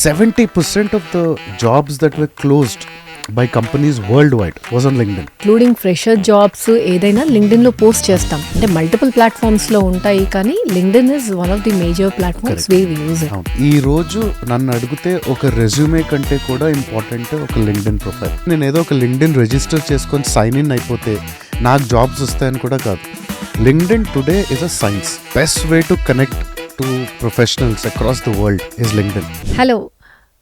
70% of the jobs that were closed by companies worldwide was on LinkedIn. Including fresher jobs ఏదైనా లింక్డ్ఇన్లో post చేస్తాం. అంటే multiple ప్లాట్ఫామ్స్లో ఉంటాయి, కానీ LinkedIn is one of the major platforms way we use it. ఈ రోజు నన్ను అడిగితే ఒక రెజ్యూమే కంటే కూడా ఇంపార్టెంట్ ఒక లింక్డ్ఇన్ ప్రొఫైల్. నేను ఏదో ఒక లింక్డ్ఇన్ రిజిస్టర్ చేసుకొని సైన్ ఇన్ అయిపోతే నాకు జాబ్స్ వస్తాయని కూడా కాదు. LinkedIn today is a science. Best way to connect to professionals across the world is LinkedIn. Hello,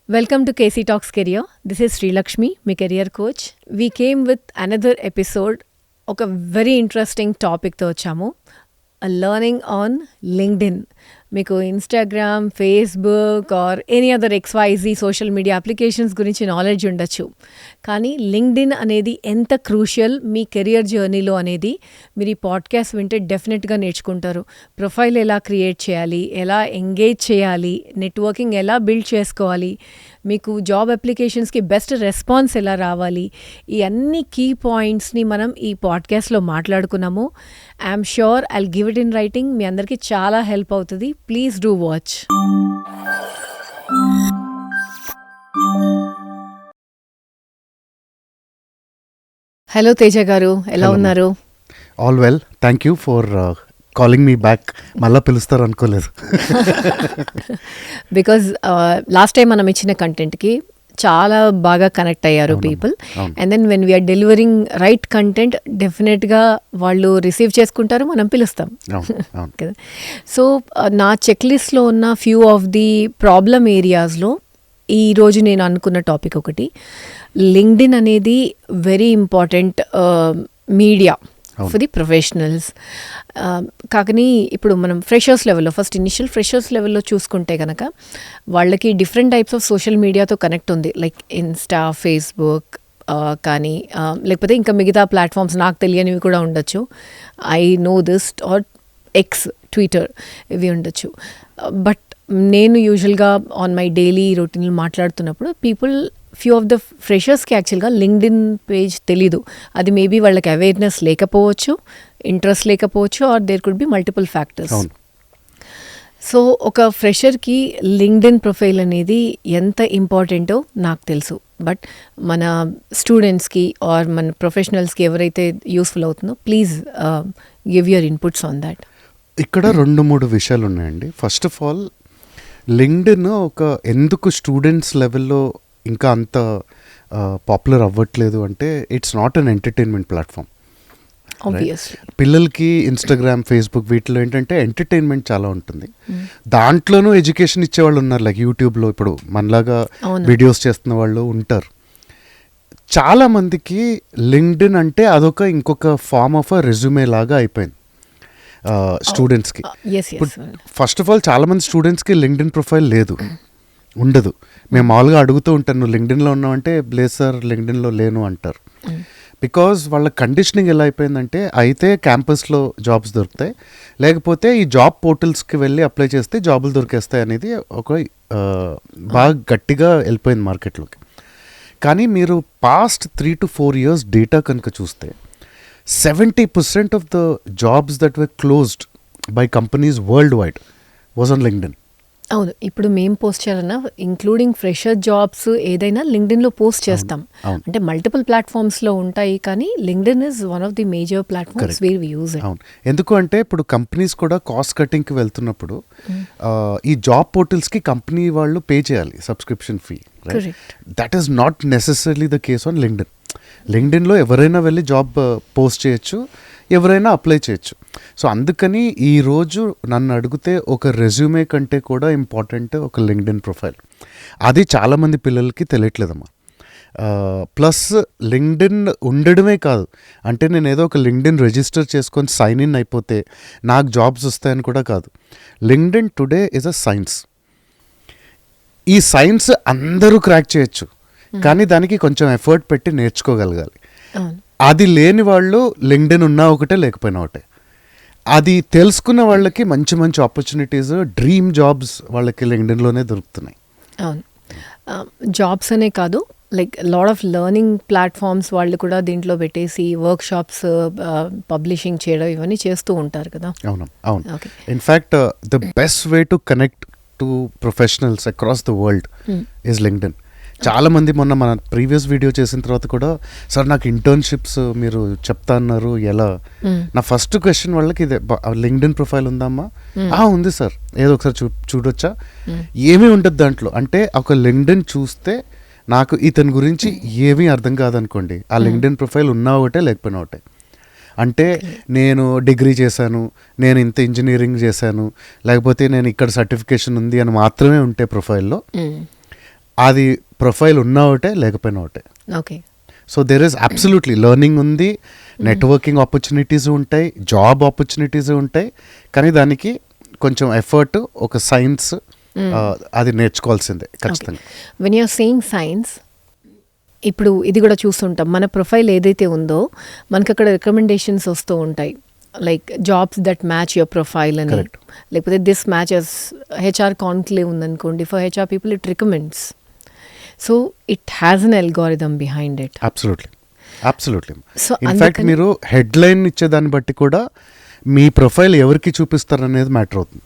welcome to KC talks career. This is Sreelakshmi, మీ career coach. We came with another episode. ఒక very interesting టాపిక్తో వచ్చాము, learning on LinkedIn. మీకు Instagram, Facebook or any other XYZ social media applications గురించి knowledge ఉండొచ్చు, కానీ LinkedIn అనేది ఎంత క్రూషియల్ మీ కెరియర్ జర్నీలో అనేది మీరు ఈ పాడ్కాస్ట్ వింటే డెఫినెట్గా నేర్చుకుంటారు. ప్రొఫైల్ ఎలా క్రియేట్ చేయాలి, ఎలా ఎంగేజ్ చేయాలి, నెట్వర్కింగ్ ఎలా బిల్డ్ చేసుకోవాలి, మీకు జాబ్ అప్లికేషన్స్కి బెస్ట్ రెస్పాన్స్ ఎలా రావాలి, ఈ అన్ని కీ పాయింట్స్ని మనం ఈ పాడ్కాస్ట్లో మాట్లాడుకున్నాము. I'm sure I'll give it in writing. మీ అందరికీ చాలా హెల్ప్ అవుతుంది. Please do watch. Hello Teja గారు, ఎలా ఉన్నారు? All well, thank you for calling me back. మళ్ళీ పిలుస్తారు అనుకోలేదు. బికాజ్ లాస్ట్ టైం మనం ఇచ్చిన కంటెంట్కి చాలా బాగా కనెక్ట్ అయ్యారు people. And then when we are delivering right content డెఫినెట్గా వాళ్ళు రిసీవ్ చేసుకుంటారు, మనం పిలుస్తాం కదా. సో నా చెక్ లిస్ట్లో ఉన్న ఫ్యూ ఆఫ్ ది ప్రాబ్లమ్ ఏరియాస్లో ఈరోజు నేను అనుకున్న టాపిక్ ఒకటి, లింక్డ్ఇన్ అనేది very important media for the professionals. కానీ ఇప్పుడు మనం ఫ్రెషర్స్ లెవెల్లో, ఫస్ట్ ఇనిషియల్ ఫ్రెషర్స్ లెవెల్లో చూసుకుంటే కనుక వాళ్ళకి డిఫరెంట్ టైప్స్ ఆఫ్ సోషల్ మీడియాతో కనెక్ట్ ఉంది, లైక్ ఇన్స్టా, ఫేస్బుక్, కానీ లేకపోతే ఇంకా మిగతా ప్లాట్ఫామ్స్ నాకు తెలియనివి కూడా ఉండొచ్చు. I know this, or X, Twitter, ఇవి ఉండొచ్చు. బట్ నేను యూజువల్గా ఆన్ మై డైలీ రొటీన్ మాట్లాడుతున్నప్పుడు పీపుల్, ఫ్యూ ఆఫ్ ద ఫ్రెషర్స్కి యాక్చువల్గా లింక్డ్ఇన్ పేజ్ తెలీదు. అది మేబీ వాళ్ళకి అవేర్నెస్ లేకపోవచ్చు, ఇంట్రెస్ట్ లేకపోవచ్చు, or there could be multiple factors. So ఒక ఫ్రెషర్కి లింక్డ్ఇన్ ప్రొఫైల్ అనేది ఎంత ఇంపార్టెంటో నాకు తెలుసు, బట్ మన స్టూడెంట్స్కి ఆర్ మన ప్రొఫెషనల్స్కి ఎవరైతే యూస్ఫుల్ అవుతుందో, please give your inputs on that. ఇక్కడ 2-3 విషయాలు ఉన్నాయండి. ఫస్ట్ ఆఫ్ ఆల్, లింక్డ్ఇన్ ఒక ఎందుకు స్టూడెంట్స్ లెవెల్లో ఇంకా అంత పాపులర్ అవ్వట్లేదు అంటే, it's not an entertainment platform. పిల్లలకి ఇన్స్టాగ్రామ్, ఫేస్బుక్ వీటిలో ఏంటంటే ఎంటర్టైన్మెంట్ చాలా ఉంటుంది. దాంట్లోనూ ఎడ్యుకేషన్ ఇచ్చేవాళ్ళు ఉన్నారు, లైక్ యూట్యూబ్లో ఇప్పుడు మనలాగా వీడియోస్ చేస్తున్న వాళ్ళు ఉంటారు. చాలా మందికి లింక్డ్ఇన్ అంటే అదొక ఇంకొక ఫార్మ్ ఆఫ్ అ రెజ్యూమే లాగా అయిపోయింది స్టూడెంట్స్కి. ఫస్ట్ ఆఫ్ ఆల్, చాలా మంది స్టూడెంట్స్కి లింక్డ్ఇన్ ప్రొఫైల్ లేదు, ఉండదు. మేము మామూలుగా అడుగుతూ ఉంటాను, నువ్వు లింక్డ్ఇన్లో ఉన్నావంటే లేదు సార్ లింక్డ్ఇన్లో లేను అంటారు. బికాజ్ వాళ్ళ కండిషనింగ్ ఎలా అయిపోయిందంటే, అయితే క్యాంపస్లో జాబ్స్ దొరుకుతాయి, లేకపోతే ఈ జాబ్ పోర్టల్స్కి వెళ్ళి అప్లై చేస్తే జాబులు దొరికేస్తాయి అనేది ఒక బాగా గట్టిగా వెళ్ళిపోయింది మార్కెట్లోకి. కానీ మీరు పాస్ట్ 3 to 4 years డేటా కనుక చూస్తే 70% of the jobs that were closed by companies worldwide was on LinkedIn. అవును, ఇప్పుడు మేము పోస్ట్ చేయాలన్నా ఇంక్లూడింగ్ ఫ్రెషర్ జాబ్స్ ఏదైనా లింక్డ్ఇన్లో పోస్ట్ చేస్తాం. అంటే మల్టిపుల్ ప్లాట్ఫామ్స్లో ఉంటాయి, కానీ LinkedIn is one of the major platforms where we use it. అవును, ఎందుకు అంటే ఇప్పుడు కంపెనీస్ కూడా కాస్ట్ కటింగ్కి వెళ్తున్నప్పుడు ఈ జాబ్ పోర్టల్స్కి కంపెనీ వాళ్ళు పే చేయాలి subscription fee. That is not necessary the case on LinkedIn. లింక్డ్ఇన్లో ఎవరైనా వెళ్ళి జాబ్ పోస్ట్ చేయొచ్చు, ఎవరైనా అప్లై చేయొచ్చు. సో అందుకని ఈరోజు నన్ను అడిగితే ఒక రెజ్యూమే కంటే కూడా ఇంపార్టెంట్ ఒక లింక్డ్ఇన్ ప్రొఫైల్. అది చాలామంది పిల్లలకి తెలియట్లేదమ్మా. ప్లస్ లింక్డ్ఇన్ ఉండడమే కాదు, అంటే నేను ఏదో ఒక లింక్డ్ఇన్ రిజిస్టర్ చేసుకొని సైన్ ఇన్ అయిపోతే నాకు జాబ్స్ వస్తాయని కూడా కాదు. LinkedIn today is a science. ఈ సైన్స్ అందరూ క్రాక్ చేయొచ్చు, కానీ దానికి కొంచెం ఎఫర్ట్ పెట్టి నేర్చుకోగలగాలి. అది లేని వాళ్ళు లింక్డ్ఇన్ ఉన్నా ఒకటే, లేకపోయినా ఒకటే. అది తెలుసుకున్న వాళ్ళకి మంచి మంచి ఆపర్చునిటీస్, డ్రీమ్ జాబ్స్ వాళ్ళకి లింక్డ్ఇన్లోనే దొరుకుతున్నాయి. అవును, జాబ్స్ అనే కాదు, like lot of learning platforms వాళ్ళు కూడా దీంట్లో పెట్టేసి వర్క్ షాప్స్ పబ్లిషింగ్ చేయడం ఇవన్నీ చేస్తూ ఉంటారు కదా. అవును అవును. In fact the best way to connect to professionals across the world is LinkedIn. చాలా మంది మొన్న మన ప్రీవియస్ వీడియో చేసిన తర్వాత కూడా, సార్ నాకు ఇంటర్న్షిప్స్ మీరు చెప్తా అన్నారు ఎలా, నా ఫస్ట్ క్వశ్చన్ వాళ్ళకి ఇదే, లింక్డ్ఇన్ ప్రొఫైల్ ఉందమ్మా? ఉంది సార్, ఏదో ఒకసారి చూడొచ్చా? ఏమీ ఉంటుంది దాంట్లో అంటే, ఒక లింక్డ్ఇన్ చూస్తే నాకు ఇతని గురించి ఏమీ అర్థం కాదనుకోండి, ఆ లింక్డ్ఇన్ ప్రొఫైల్ ఉన్నా ఒకటే లేకపోయినా ఒకటే. అంటే నేను డిగ్రీ చేశాను, నేను ఇంత ఇంజనీరింగ్ చేశాను, లేకపోతే నేను ఇక్కడ సర్టిఫికేషన్ ఉంది అని మాత్రమే ఉంటే ప్రొఫైల్లో, అది ప్రొఫైల్ ఉన్నా ఒకటే లేకపోయినా ఒకటే. Okay. So there is absolutely learning ఉంది, నెట్వర్కింగ్ ఆపర్చునిటీస్ ఉంటాయి, జాబ్ ఆపర్చునిటీస్ ఉంటాయి, కానీ దానికి కొంచెం ఎఫర్ట్, ఒక సైన్స్ అది నేర్చుకోవాల్సిందే ఖచ్చితంగా. వెన్ యూఆర్ సేయింగ్ సైన్స్, ఇప్పుడు ఇది కూడా చూస్తుంటాం, మన ప్రొఫైల్ ఏదైతే ఉందో మనకు అక్కడ రికమెండేషన్స్ వస్తూ ఉంటాయి, like jobs that match your profile అని, లేకపోతే దిస్ మ్యాచెస్ హెచ్ఆర్ కాన్క్లేవ్ ఉందనుకోండి, for HR people it recommends. So it has an algorithm behind it. Absolutely. In fact మీరు హెడ్లైన్ ఇచ్చేదాన్ని బట్టి కూడా మీ ప్రొఫైల్ ఎవరికి చూపిస్తారు అనేది మ్యాటర్ అవుతుంది.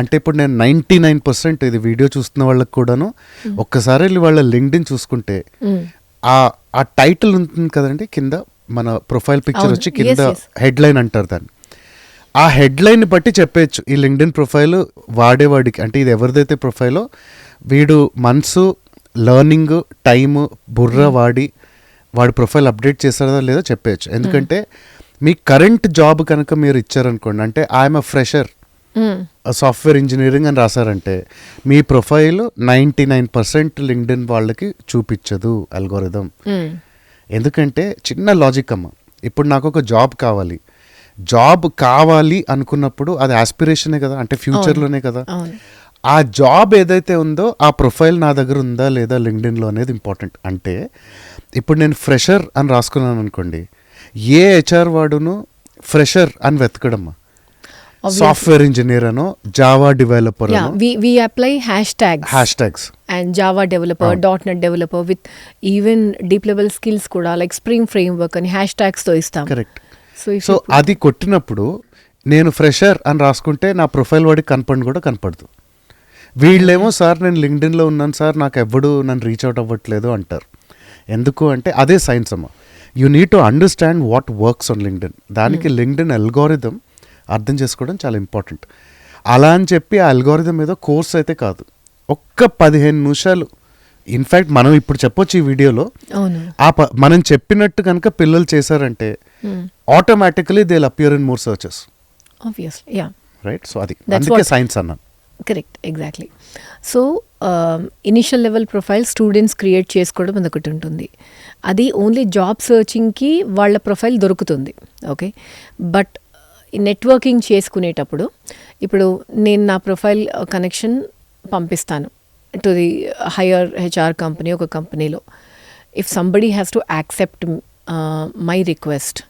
అంటే ఇప్పుడు నేను 99% ఇది వీడియో చూస్తున్న వాళ్ళకి కూడాను ఒక్కసారి వెళ్ళి వాళ్ళ లింక్డ్ఇన్ చూసుకుంటే ఆ టైటిల్ ఉంటుంది కదండి కింద, మన ప్రొఫైల్ పిక్చర్ వచ్చి కింద హెడ్లైన్ అంటారు దాన్ని. ఆ హెడ్లైన్ బట్టి చెప్పేయచ్చు ఈ లింక్డ్ఇన్ ప్రొఫైల్ వాడేవాడికి, అంటే ఇది ఎవరిదైతే ప్రొఫైలో వీడు మనసు, లెర్నింగ్, టైము, బుర్ర వాడి ప్రొఫైల్ అప్డేట్ చేస్తారా లేదో చెప్పేయచ్చు. ఎందుకంటే మీ కరెంట్ జాబ్ కనుక మీరు ఇచ్చారనుకోండి, అంటే I'm a fresher software engineering అని రాశారంటే మీ ప్రొఫైల్ 99% లింక్డ్ఇన్ వాళ్ళకి చూపించదు అల్గోరిథం. ఎందుకంటే చిన్న లాజిక్ అమ్మ, ఇప్పుడు నాకు ఒక జాబ్ కావాలి అనుకున్నప్పుడు అది ఆస్పిరేషనే కదా, అంటే ఫ్యూచర్లోనే కదా. ఆ జాబ్ ఏదైతే ఉందో ఆ ప్రొఫైల్ నా దగ్గర ఉందా లేదా లింక్డ్ఇన్లో అనేది ఇంపార్టెంట్. అంటే ఇప్పుడు నేను ఫ్రెషర్ అని రాసుకున్నాను అనుకోండి, ఏ హెచ్ఆర్ వాడును ఫ్రెషర్ అని వెతకడమ్మా, సాఫ్ట్వేర్ ఇంజనీర్ అనో, జావా డెవలపర్ అనో. We apply hashtags and Java developer, .NET developer with even deep level skills కూడా, like Spring framework అని hashtags తో ఇస్తాం. కరెక్ట్. సో అది కొట్టినప్పుడు నేను ఫ్రెషర్ అని రాసుకుంటే నా ప్రొఫైల్ వాడికి కనపడదు. వీళ్ళేమో సార్ నేను లింక్డ్ఇన్లో ఉన్నాను సార్, నాకు ఎవ్వడు నన్ను రీచ్ అవుట్ అవ్వట్లేదు అంటారు. ఎందుకు అంటే అదే సైన్స్ అమ్మ. You need to understand what works on LinkedIn. దానికి లింక్డ్ఇన్ అల్గోరిథం అర్థం చేసుకోవడం చాలా ఇంపార్టెంట్. అలా అని చెప్పి ఆ అల్గోరిథం ఏదో కోర్స్ అయితే కాదు, ఒక్క 15 నిమిషాలు. ఇన్ఫ్యాక్ట్ మనం ఇప్పుడు చెప్పొచ్చు ఈ వీడియోలో, మనం చెప్పినట్టు కనుక పిల్లలు చేశారంటే automatically they will appear in more searches. Right. So అది అందుకే సైన్స్ అన్నాను. Correct, exactly. So initial level profile students create చేసుకోవడం అదొకటి ఉంటుంది. అది ఓన్లీ జాబ్ సర్చింగ్కి వాళ్ళ ప్రొఫైల్ దొరుకుతుంది. ఓకే, బట్ నెట్వర్కింగ్ చేసుకునేటప్పుడు ఇప్పుడు నేను నా ప్రొఫైల్ కనెక్షన్ పంపిస్తాను to the hire HR company, ఒక కంపెనీలో. If somebody has to accept my request,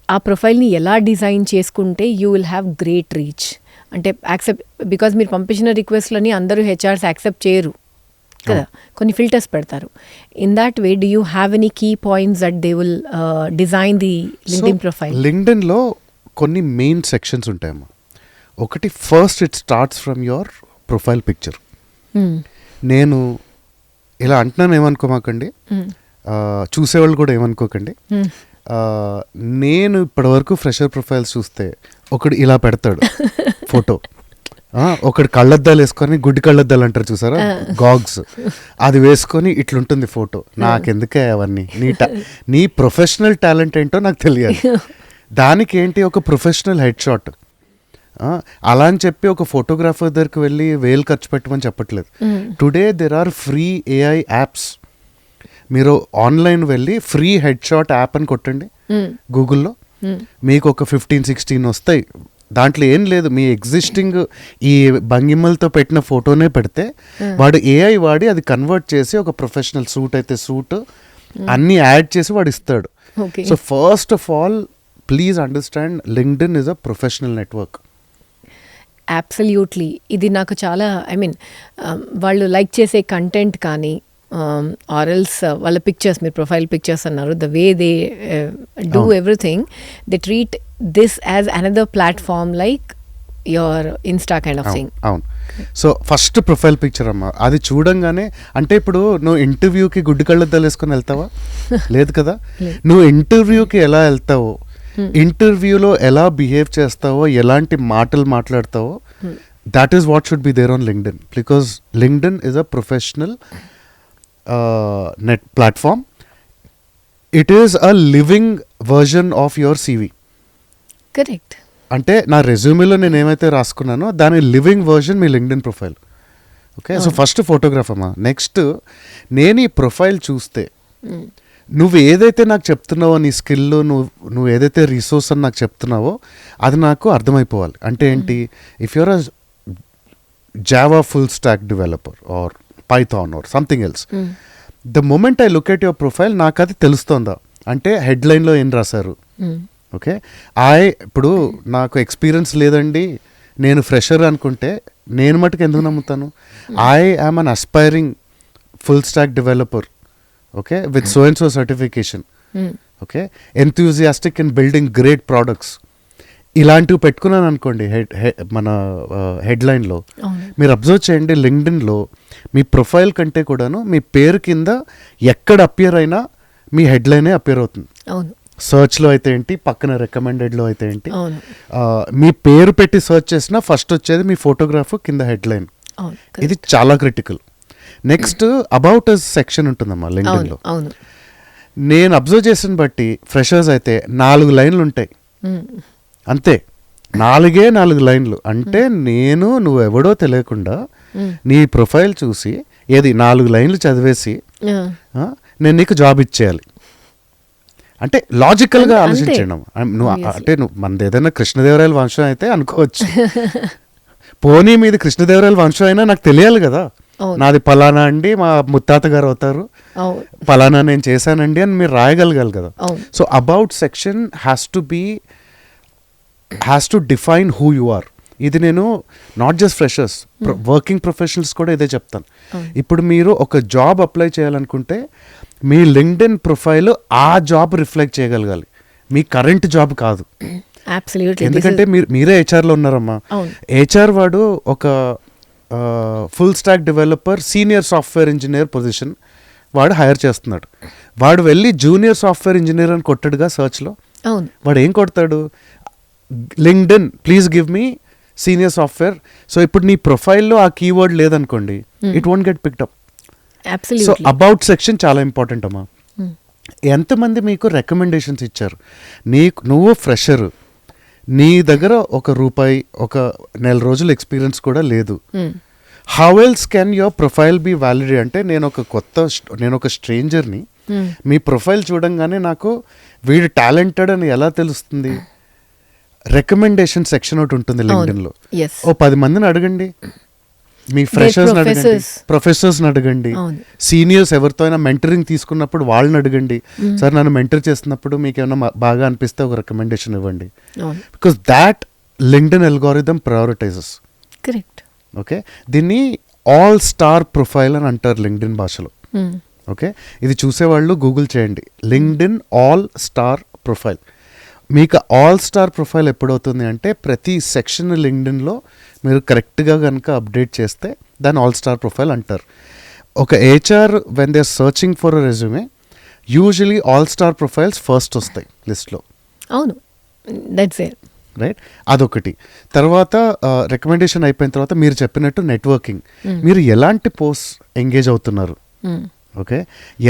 ఆ ప్రొఫైల్ని ఎలా డిజైన్ చేసుకుంటే you will have great reach. అంటే యాక్సెప్ట్, బికాజ్ మీరు పంపించిన రిక్వెస్ట్లని అందరూ హెచ్ఆర్స్ యాక్సెప్ట్ చేయరు కదా, కొన్ని ఫిల్టర్స్ పెడతారు. In that way do you have any key points that they will design the LinkedIn profile? లింక్డ్ఇన్లో కొన్ని మెయిన్ సెక్షన్స్ ఉంటాయమ్మా. ఒకటి, first it starts from your profile picture. నేను ఇలా అంటున్నాను ఏమనుకోమాకండి, చూసేవాళ్ళు కూడా ఏమనుకోకండి. నేను ఇప్పటివరకు ఫ్రెషర్ ప్రొఫైల్స్ చూస్తే ఒకడు ఇలా పెడతాడు ఫోటో, ఒకడు కళ్ళద్దాలు వేసుకొని, గుడ్డి కళ్ళద్దాలు అంటారు చూసారా, గాగ్స్, అది వేసుకొని ఇట్లుంటుంది ఫోటో. నాకెందుకే అవన్నీ, నీ ప్రొఫెషనల్ టాలెంట్ ఏంటో నాకు తెలియాలి. దానికి ఏంటి, ఒక ప్రొఫెషనల్ హెడ్ షాట్. అలా అని చెప్పి ఒక ఫోటోగ్రాఫర్ దగ్గరికి వెళ్ళి వేలు ఖర్చు పెట్టమని చెప్పట్లేదు. Today there are free AI apps. మీరు ఆన్లైన్ వెళ్ళి ఫ్రీ హెడ్ షాట్ యాప్ అని కొట్టండి గూగుల్లో, మీకు ఒక 15-16 వస్తాయి. దాంట్లో ఏం లేదు, మీ ఎగ్జిస్టింగ్ ఈ భంగిమలతో పెట్టిన ఫోటోనే పెడితే వాడు ఏఐ వాడి అది కన్వర్ట్ చేసి ఒక ప్రొఫెషనల్ సూట్ అయితే సూట్ అన్నీ యాడ్ చేసి వాడు ఇస్తాడు. So first of all please understand, LinkedIn is a professional network. Absolutely. ఇది నాకు చాలా, ఐ మీన్ వాళ్ళు లైక్ చేసే కంటెంట్ కానీ ఆర్ఎల్స్ వాళ్ళ పిక్చర్స్, మీరు ప్రొఫైల్ పిక్చర్స్ అన్నారు, the way they do everything, they treat this as another platform like your Insta kind of thing. అవును. సో ఫస్ట్ ప్రొఫైల్ పిక్చర్ అమ్మా, అది చూడంగానే అంటే ఇప్పుడు నువ్వు ఇంటర్వ్యూకి గుడ్డి కళ్ళద్దాలు వేసుకొని వెళ్తావా? లేదు కదా. నువ్వు ఇంటర్వ్యూకి ఎలా వెళ్తావో, ఇంటర్వ్యూలో ఎలా బిహేవ్ చేస్తావో, ఎలాంటి మాటలు మాట్లాడతావో, that is what should be there on LinkedIn, because LinkedIn is a professional net platform. It is a living version of your CV. Correct. అంటే నా రెజ్యూమేలో నేను ఏమైతే రాసుకున్నానో దాని లివింగ్ వర్జన్ మీ LinkedIn profile. Okay, so first photograph అమ్మా. Next నేను ఈ ప్రొఫైల్ చూస్తే నువ్వు ఏదైతే నాకు చెప్తున్నావో, నీ స్కిల్, నువ్వు ఏదైతే రిసోర్స్ అని నాకు చెప్తున్నావో అది నాకు అర్థమైపోవాలి. అంటే ఏంటి, if you're a Java full stack developer or Python or something else, the moment I look at your profile నాకు అది తెలుస్తుందా. అంటే హెడ్లైన్లో ఏం రాశారు, ఓకే, ఇప్పుడు నాకు ఎక్స్పీరియన్స్ లేదండి, నేను ఫ్రెషర్ అనుకుంటే నేను మటుకు ఎందుకు నమ్ముతాను? I am an aspiring full stack developer, okay, with so and so certification, okay, enthusiastic in building great products, ఇలాంటివి పెట్టుకున్నాను అనుకోండి మన హెడ్లైన్లో. మీరు అబ్జర్వ్ చేయండి, లింక్డ్ఇన్లో మీ ప్రొఫైల్ కంటే కూడాను మీ పేరు కింద ఎక్కడ అపియర్ అయినా మీ హెడ్లైనే అపియర్ అవుతుంది. సర్చ్లో అయితే ఏంటి, పక్కన రికమెండెడ్లో అయితే ఏంటి, మీ పేరు పెట్టి సర్చ్ చేసినా ఫస్ట్ వచ్చేది మీ ఫోటోగ్రాఫ్ కింద హెడ్లైన్. ఇది చాలా critical. Next about us section ఉంటుందమ్మా లింక్డ్ఇన్లో. నేను అబ్జర్వ్ చేసిన బట్టి ఫ్రెషర్స్ అయితే 4 లైన్లు ఉంటాయి అంతే, 4 లైన్లు. అంటే నువ్వెవడో తెలియకుండా నీ ప్రొఫైల్ చూసి ఏది 4 లైన్లు చదివేసి నేను నీకు జాబ్ ఇచ్చేయాలి అంటే లాజికల్గా ఆలోచించండి. నువ్వు మనది ఏదైనా కృష్ణదేవరాయల వంశం అయితే అనుకోవచ్చు, పోనీ మీది కృష్ణదేవరాయల వంశం అయినా నాకు తెలియాలి కదా, నాది పలానా అండి, మా ముత్తాత గారు అవుతారు, పలానా నేను చేశానండి అని మీరు రాయగలగాలి కదా. So about section has to define who you are. ఇది నేను not just freshers, working professionals కూడా ఇదే చెప్తాను. ఇప్పుడు మీరు ఒక జాబ్ అప్లై చేయాలనుకుంటే మీ లింక్డ్ఇన్ ప్రొఫైల్ ఆ జాబ్ రిఫ్లెక్ట్ చేయగలగాలి, మీ కరెంట్ జాబ్ కాదు. ఎందుకంటే మీరే హెచ్ఆర్లో ఉన్నారమ్మా. హెచ్ఆర్ వాడు ఒక full stack developer senior software engineer position వాడు హైర్ చేస్తున్నాడు. వాడు వెళ్ళి జూనియర్ సాఫ్ట్వేర్ ఇంజనీర్ అని కొట్టాడుగా సర్చ్లో. వాడు ఏం కొడతాడు, LinkedIn please give me senior software. So ఇప్పుడు నీ ప్రొఫైల్లో ఆ కీవర్డ్ లేదనుకోండి, it won't get picked up. So about section చాలా ఇంపార్టెంట్ అమ్మా. ఎంతమంది మీకు రికమెండేషన్స్ ఇచ్చారు, నువ్వు ఫ్రెషర్, నీ దగ్గర ₹1 ఒక నెల రోజుల ఎక్స్పీరియన్స్ కూడా లేదు, how else can your profile be valid? అంటే నేను ఒక స్ట్రేంజర్ని, మీ ప్రొఫైల్ చూడంగానే నాకు వీడు టాలెంటెడ్ అని ఎలా తెలుస్తుంది? రికమెండేషన్ సెక్షన్ ఒకటి ఉంటుంది లింక్డ్ఇన్లో. 10 మందిని అడగండి, మీ ఫ్రెషర్స్ని అడగండి, ప్రొఫెసర్స్ని అడగండి, సీనియర్స్ ఎవరితో అయినా మెంటరింగ్ తీసుకున్నప్పుడు వాళ్ళని అడగండి, సార్ నన్ను మెంటర్ చేస్తున్నప్పుడు మీకు ఏమైనా బాగా అనిపిస్తే ఒక రికమెండేషన్ ఇవ్వండి. Because that LinkedIn algorithm ప్రయారిటైజెస్. Correct. Okay, దీన్ని ఆల్ స్టార్ ప్రొఫైల్ అని అంటారు లింక్డ్ఇన్ భాషలో. ఓకే, ఇది చూసేవాళ్ళు గూగుల్ చేయండి, లింక్డ్ఇన్ ఆల్ స్టార్ ప్రొఫైల్. మీకు ఆల్ స్టార్ ప్రొఫైల్ ఎప్పుడవుతుంది అంటే ప్రతి సెక్షన్ లింక్డ్ఇన్లో మీరు కరెక్ట్గా కనుక అప్డేట్ చేస్తే దాన్ని ఆల్ స్టార్ ప్రొఫైల్ అంటారు. ఒక HR when they are searching for a resume usually all star profiles first వస్తాయి లిస్ట్లో. అవును, దట్స్ ఇట్. రైట్, అదొకటి. తర్వాత రికమెండేషన్ అయిపోయిన తర్వాత మీరు చెప్పినట్టు నెట్వర్కింగ్, మీరు ఎలాంటి పోస్ట్ ఎంగేజ్ అవుతున్నారు, ఓకే,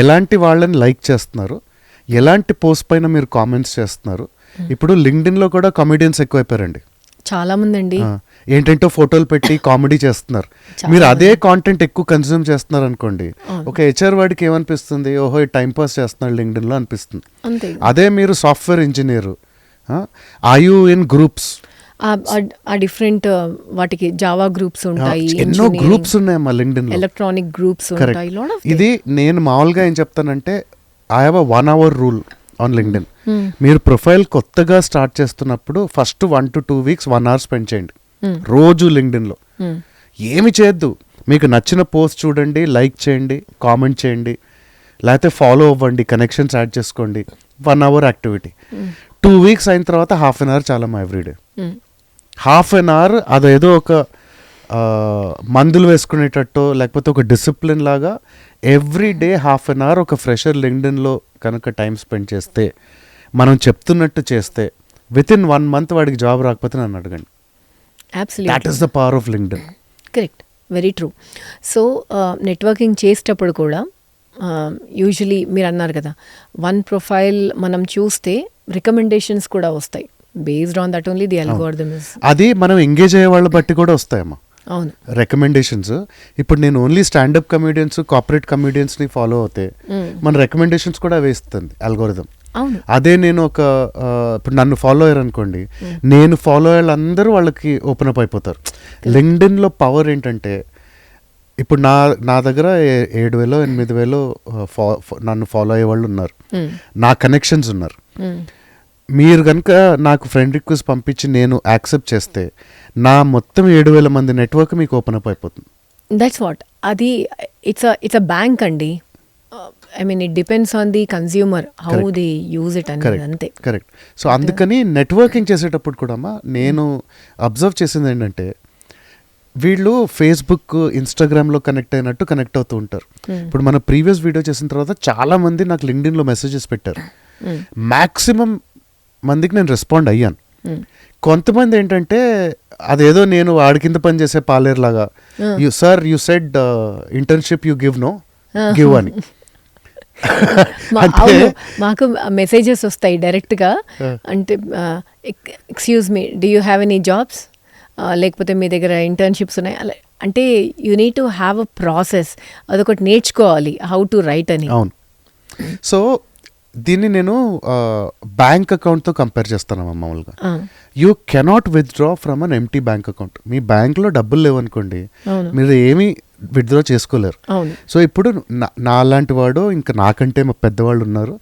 ఎలాంటి వాళ్ళని లైక్ చేస్తున్నారు, ఎలాంటి పోస్ట్ పైన మీరు కామెంట్స్ చేస్తున్నారు. ఇప్పుడు లింక్డ్ఇన్లో కూడా కామెడియన్స్ ఎక్కువైపోయారండి, చాలా మంది అండి. ఏంటంటో ఫోటోలు పెట్టి కామెడీ చేస్తున్నారు. మీరు అదే కాంటెంట్ ఎక్కువ కన్జ్యూమ్ చేస్తున్నారు అనుకోండి, ఒక హెచ్ఆర్ వాడికి ఏమనిపిస్తుంది, ఓహో టైం పాస్ చేస్తున్నాడు లింక్డ్ఇన్లో అనిపిస్తుంది. అదే మీరు software engineer, or you in groups, ఆ డిఫరెంట్ వాటికి జావా గ్రూప్స్ ఉంటాయి, ఎన్నో గ్రూప్స్ ఉన్నాయమ్మా లింక్డ్ఇన్లో, ఎలక్ట్రానిక్ గ్రూప్స్ ఉంటాయి. ఇది నేను మామూలుగా ఏం చెప్తానంటే I have a 1 hour rule on LinkedIn. మీరు ప్రొఫైల్ కొత్తగా స్టార్ట్ చేస్తున్నప్పుడు first 1 to 2 weeks 1 hour spend చేయండి రోజు లింక్డ్ఇన్లో. ఏమి చేయొద్దు, మీకు నచ్చిన పోస్ట్ చూడండి, లైక్ చేయండి, కామెంట్ చేయండి, లేకపోతే ఫాలో అవ్వండి, కనెక్షన్స్ యాడ్ చేసుకోండి. 1 hour యాక్టివిటీ. 2 weeks అయిన తర్వాత ½ an hour చాలమ్మా ఎవ్రీడే. హాఫ్ అన్ అవర్ అదేదో ఒక మందులు వేసుకునేటట్టు లేకపోతే ఒక డిసిప్లిన్ లాగా every day half an hour ఒక ఫ్రెషర్ లింక్డ్ఇన్లో కనుక టైం స్పెండ్ చేస్తే, మనం చెప్తున్నట్టు చేస్తే, విత్ ఇన్ 1 month వాడికి జాబ్ రాకపోతే నన్ను అడగండి. That is the power of LinkedIn. Correct, very true. So networking చేసేటప్పుడు కూడా యూజువలీ మీరు అన్నారు కదా, 1 ప్రొఫైల్ మనం చూస్తే రికమెండేషన్స్ కూడా వస్తాయి. Based on that only the algorithm is. అది మనం ఎంగేజ్ అయ్యే వాళ్ళ బట్టి కూడా వస్తాయమ్మా అవును రికమెండేషన్స్. ఇప్పుడు నేను ఓన్లీ స్టాండప్ కమెడియన్స్, కార్పొరేట్ కమెడియన్స్ని ఫాలో అవుతే మన రికమెండేషన్స్ కూడా వేస్తుంది అల్గోరిథం. అవును. అదే నేను ఒక ఇప్పుడు నన్ను ఫాలో అయ్యారు అనుకోండి, నేను ఫాలో అయ్యే వాళ్ళందరూ వాళ్ళకి ఓపెన్ అప్ అయిపోతారు. లింక్డ్ఇన్లో పవర్ ఏంటంటే, ఇప్పుడు నా దగ్గర 7,000 8,000 నన్ను ఫాలో అయ్యే వాళ్ళు ఉన్నారు, నా కనెక్షన్స్ ఉన్నారు. మీరు కనుక నాకు ఫ్రెండ్ రిక్వెస్ట్ పంపించి నేను యాక్సెప్ట్ చేస్తే నా మొత్తం 7,000 మంది నెట్వర్క్ మీకు ఓపెన్ అప్ అయిపోతుంది. That's what. అది ఇట్స్ అ బ్యాంక్ అండి. I mean it depends on the consumer how the use it అనేది, అంతే. కరెక్ట్. సో అందుకని నెట్వర్కింగ్ చేసేటప్పుడు కూడా నేను అబ్జర్వ్ చేసింది ఏంటంటే, వీళ్ళు ఫేస్బుక్, ఇన్స్టాగ్రామ్లో కనెక్ట్ అయినట్టు కనెక్ట్ అవుతూ ఉంటారు. ఇప్పుడు మన ప్రీవియస్ వీడియో చేసిన తర్వాత చాలా మంది నాకు లింక్డ్ఇన్లో మెసేజెస్ పెట్టారు. మ్యాక్సిమం మందికి నేను రెస్పాండ్ అయ్యాను. కొంతమంది ఏంటంటే అదేదో నేను వాడి కింద పని చేసే పాలేరులాగా, you said internship you give అని. మాకు మెసేజెస్ వస్తాయి డైరెక్ట్గా. అంటే excuse me, do you have any jobs, లేకపోతే మీ దగ్గర ఇంటర్న్షిప్స్ ఉన్నాయి అలా. అంటే you need to have a process, అదొకటి నేర్చుకోవాలి హౌ టు రైట్ అని. అవును. సో దీన్ని నేను బ్యాంక్ అకౌంట్తో కంపేర్ చేస్తాను మామూలుగా. You cannot withdraw from an empty bank account. మీ బ్యాంక్లో డబ్బులు లేవనుకోండి, మీరు ఏమీ విత్డ్రా చేసుకోలేరు. సో ఇప్పుడు నా లాంటి వాడు, ఇంకా నాకంటే మా పెద్దవాళ్ళు ఉన్నారు,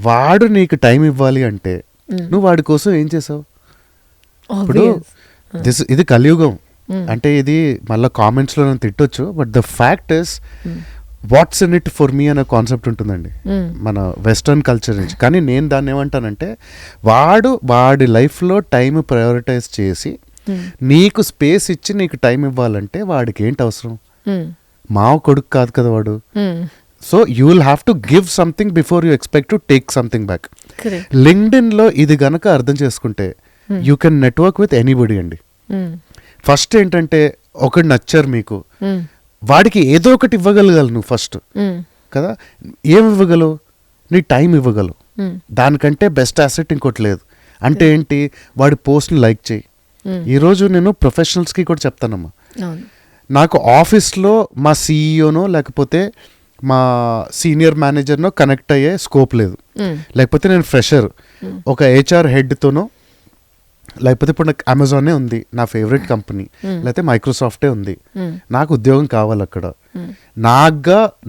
వాడు నీకు టైం ఇవ్వాలి అంటే నువ్వు వాడి కోసం ఏం చేసావు? ఇప్పుడు ఇది కలియుగం అంటే, ఇది మళ్ళీ కామెంట్స్లో నేను తిట్టొచ్చు, but the fact is what's in it for me అనే కాన్సెప్ట్ ఉంటుందండి మన వెస్టర్న్ కల్చర్ నుంచి. కానీ నేను దాన్ని ఏమంటానంటే, వాడి లైఫ్లో టైం ప్రయారిటైజ్ చేసి నీకు స్పేస్ ఇచ్చి నీకు టైం ఇవ్వాలంటే వాడికి ఏంటి అవసరం? మావ కొడుకు కాదు కదా వాడు. So you will have to give something before you expect to take something back. లింక్డ్ఇన్లో ఇది గనక అర్థం చేసుకుంటే you can network with anybody అండి. ఫస్ట్ ఏంటంటే, ఒకటి నచ్చారు మీకు, వాడికి ఏదో ఒకటి ఇవ్వగలగాలి నువ్వు ఫస్ట్ కదా. ఏం ఇవ్వగలవు? నీ టైం ఇవ్వగలవు. దానికంటే బెస్ట్ అసెట్ ఇంకోటి లేదు. అంటే ఏంటి? వాడి పోస్ట్ని లైక్ చేయి. ఈరోజు నేను ప్రొఫెషనల్స్కి కూడా చెప్తానమ్మా, నాకు ఆఫీస్లో మా సీఈఓనో లేకపోతే మా సీనియర్ మేనేజర్నో కనెక్ట్ అయ్యే స్కోప్ లేదు. లేకపోతే నేను ఫ్రెషర్ ఒక హెచ్ఆర్ హెడ్తోనో, లేకపోతే ఇప్పుడు నాకు అమెజానే ఉంది నా ఫేవరెట్ కంపెనీ, లేకపోతే మైక్రోసాఫ్టే ఉంది, నాకు ఉద్యోగం కావాలి అక్కడ.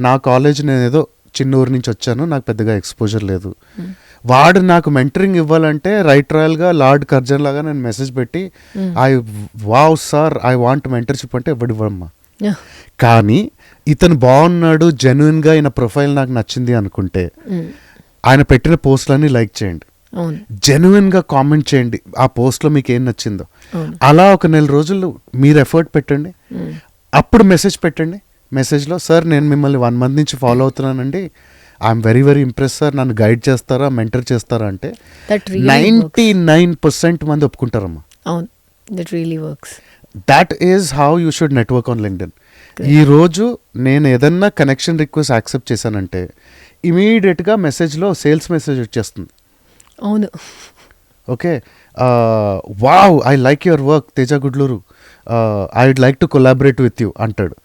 నా కాలేజ్ నేను ఏదో చిన్న ఊరి నుంచి వచ్చాను, నాకు పెద్దగా ఎక్స్పోజర్ లేదు. వాడు నాకు మెంటరింగ్ ఇవ్వాలంటే రైట్ రాయల్గా లార్డ్ కర్జన్ లాగా నేను మెసేజ్ పెట్టి wow sir I want mentorship అంటే ఇవ్వమ్మా. కానీ ఇతను బాగున్నాడు, జెన్యున్గా ఈయన ప్రొఫైల్ నాకు నచ్చింది అనుకుంటే ఆయన పెట్టిన పోస్టులన్నీ లైక్ చేయండి, జెన్యున్గా కామెంట్ చేయండి ఆ పోస్ట్లో మీకు ఏం నచ్చిందో. అలా ఒక 1 నెల రోజులు మీరు ఎఫర్ట్ పెట్టండి, అప్పుడు మెసేజ్ పెట్టండి. మెసేజ్లో సార్ నేను మిమ్మల్ని 1 month నుంచి ఫాలో అవుతున్నానండి, I'm very very impress sir, నన్ను గైడ్ చేస్తారా, మెంటర్ చేస్తారా అంటే 99% మంది ఒప్పుకుంటారమ్మా. That is how you should network on LinkedIn. ఈరోజు నేను ఏదన్నా కనెక్షన్ రిక్వెస్ట్ యాక్సెప్ట్ చేశానంటే ఇమీడియట్గా మెసేజ్లో సేల్స్ మెసేజ్ వచ్చేస్తుంది. అవును. Okay, wow I like your work Teja Gudluru, I would like to collaborate with you అంటాడు.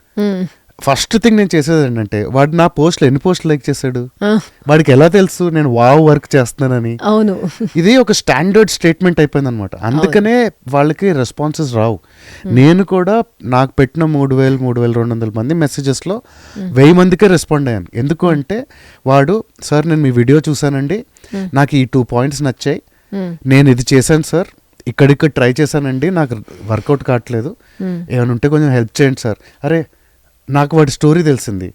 ఫస్ట్ థింగ్ నేను చేసేది ఏంటంటే, వాడు నా పోస్ట్లో ఎన్ని పోస్టులు లైక్ చేశాడు, వాడికి ఎలా తెలుసు నేను వావ్ వర్క్ చేస్తున్నానని? అవును, ఇది ఒక స్టాండర్డ్ స్టేట్మెంట్ అయిపోయింది అనమాట. అందుకనే వాళ్ళకి రెస్పాన్సెస్ రావు. నేను కూడా నాకు పెట్టిన 3,200 మంది మెసేజెస్లో 1000 మందికే రెస్పాండ్ అయ్యాను. ఎందుకు అంటే వాడు సార్ నేను మీ వీడియో చూసానండి, నాకు ఈ 2 points నచ్చాయి, నేను ఇది చేశాను సార్, ఇక్కడిక్కడ ట్రై చేశానండి, నాకు వర్కౌట్ కావట్లేదు, ఏమైనా ఉంటే కొంచెం హెల్ప్ చేయండి సార్. అరే నాకు వాడి స్టోరీ తెలిసింది,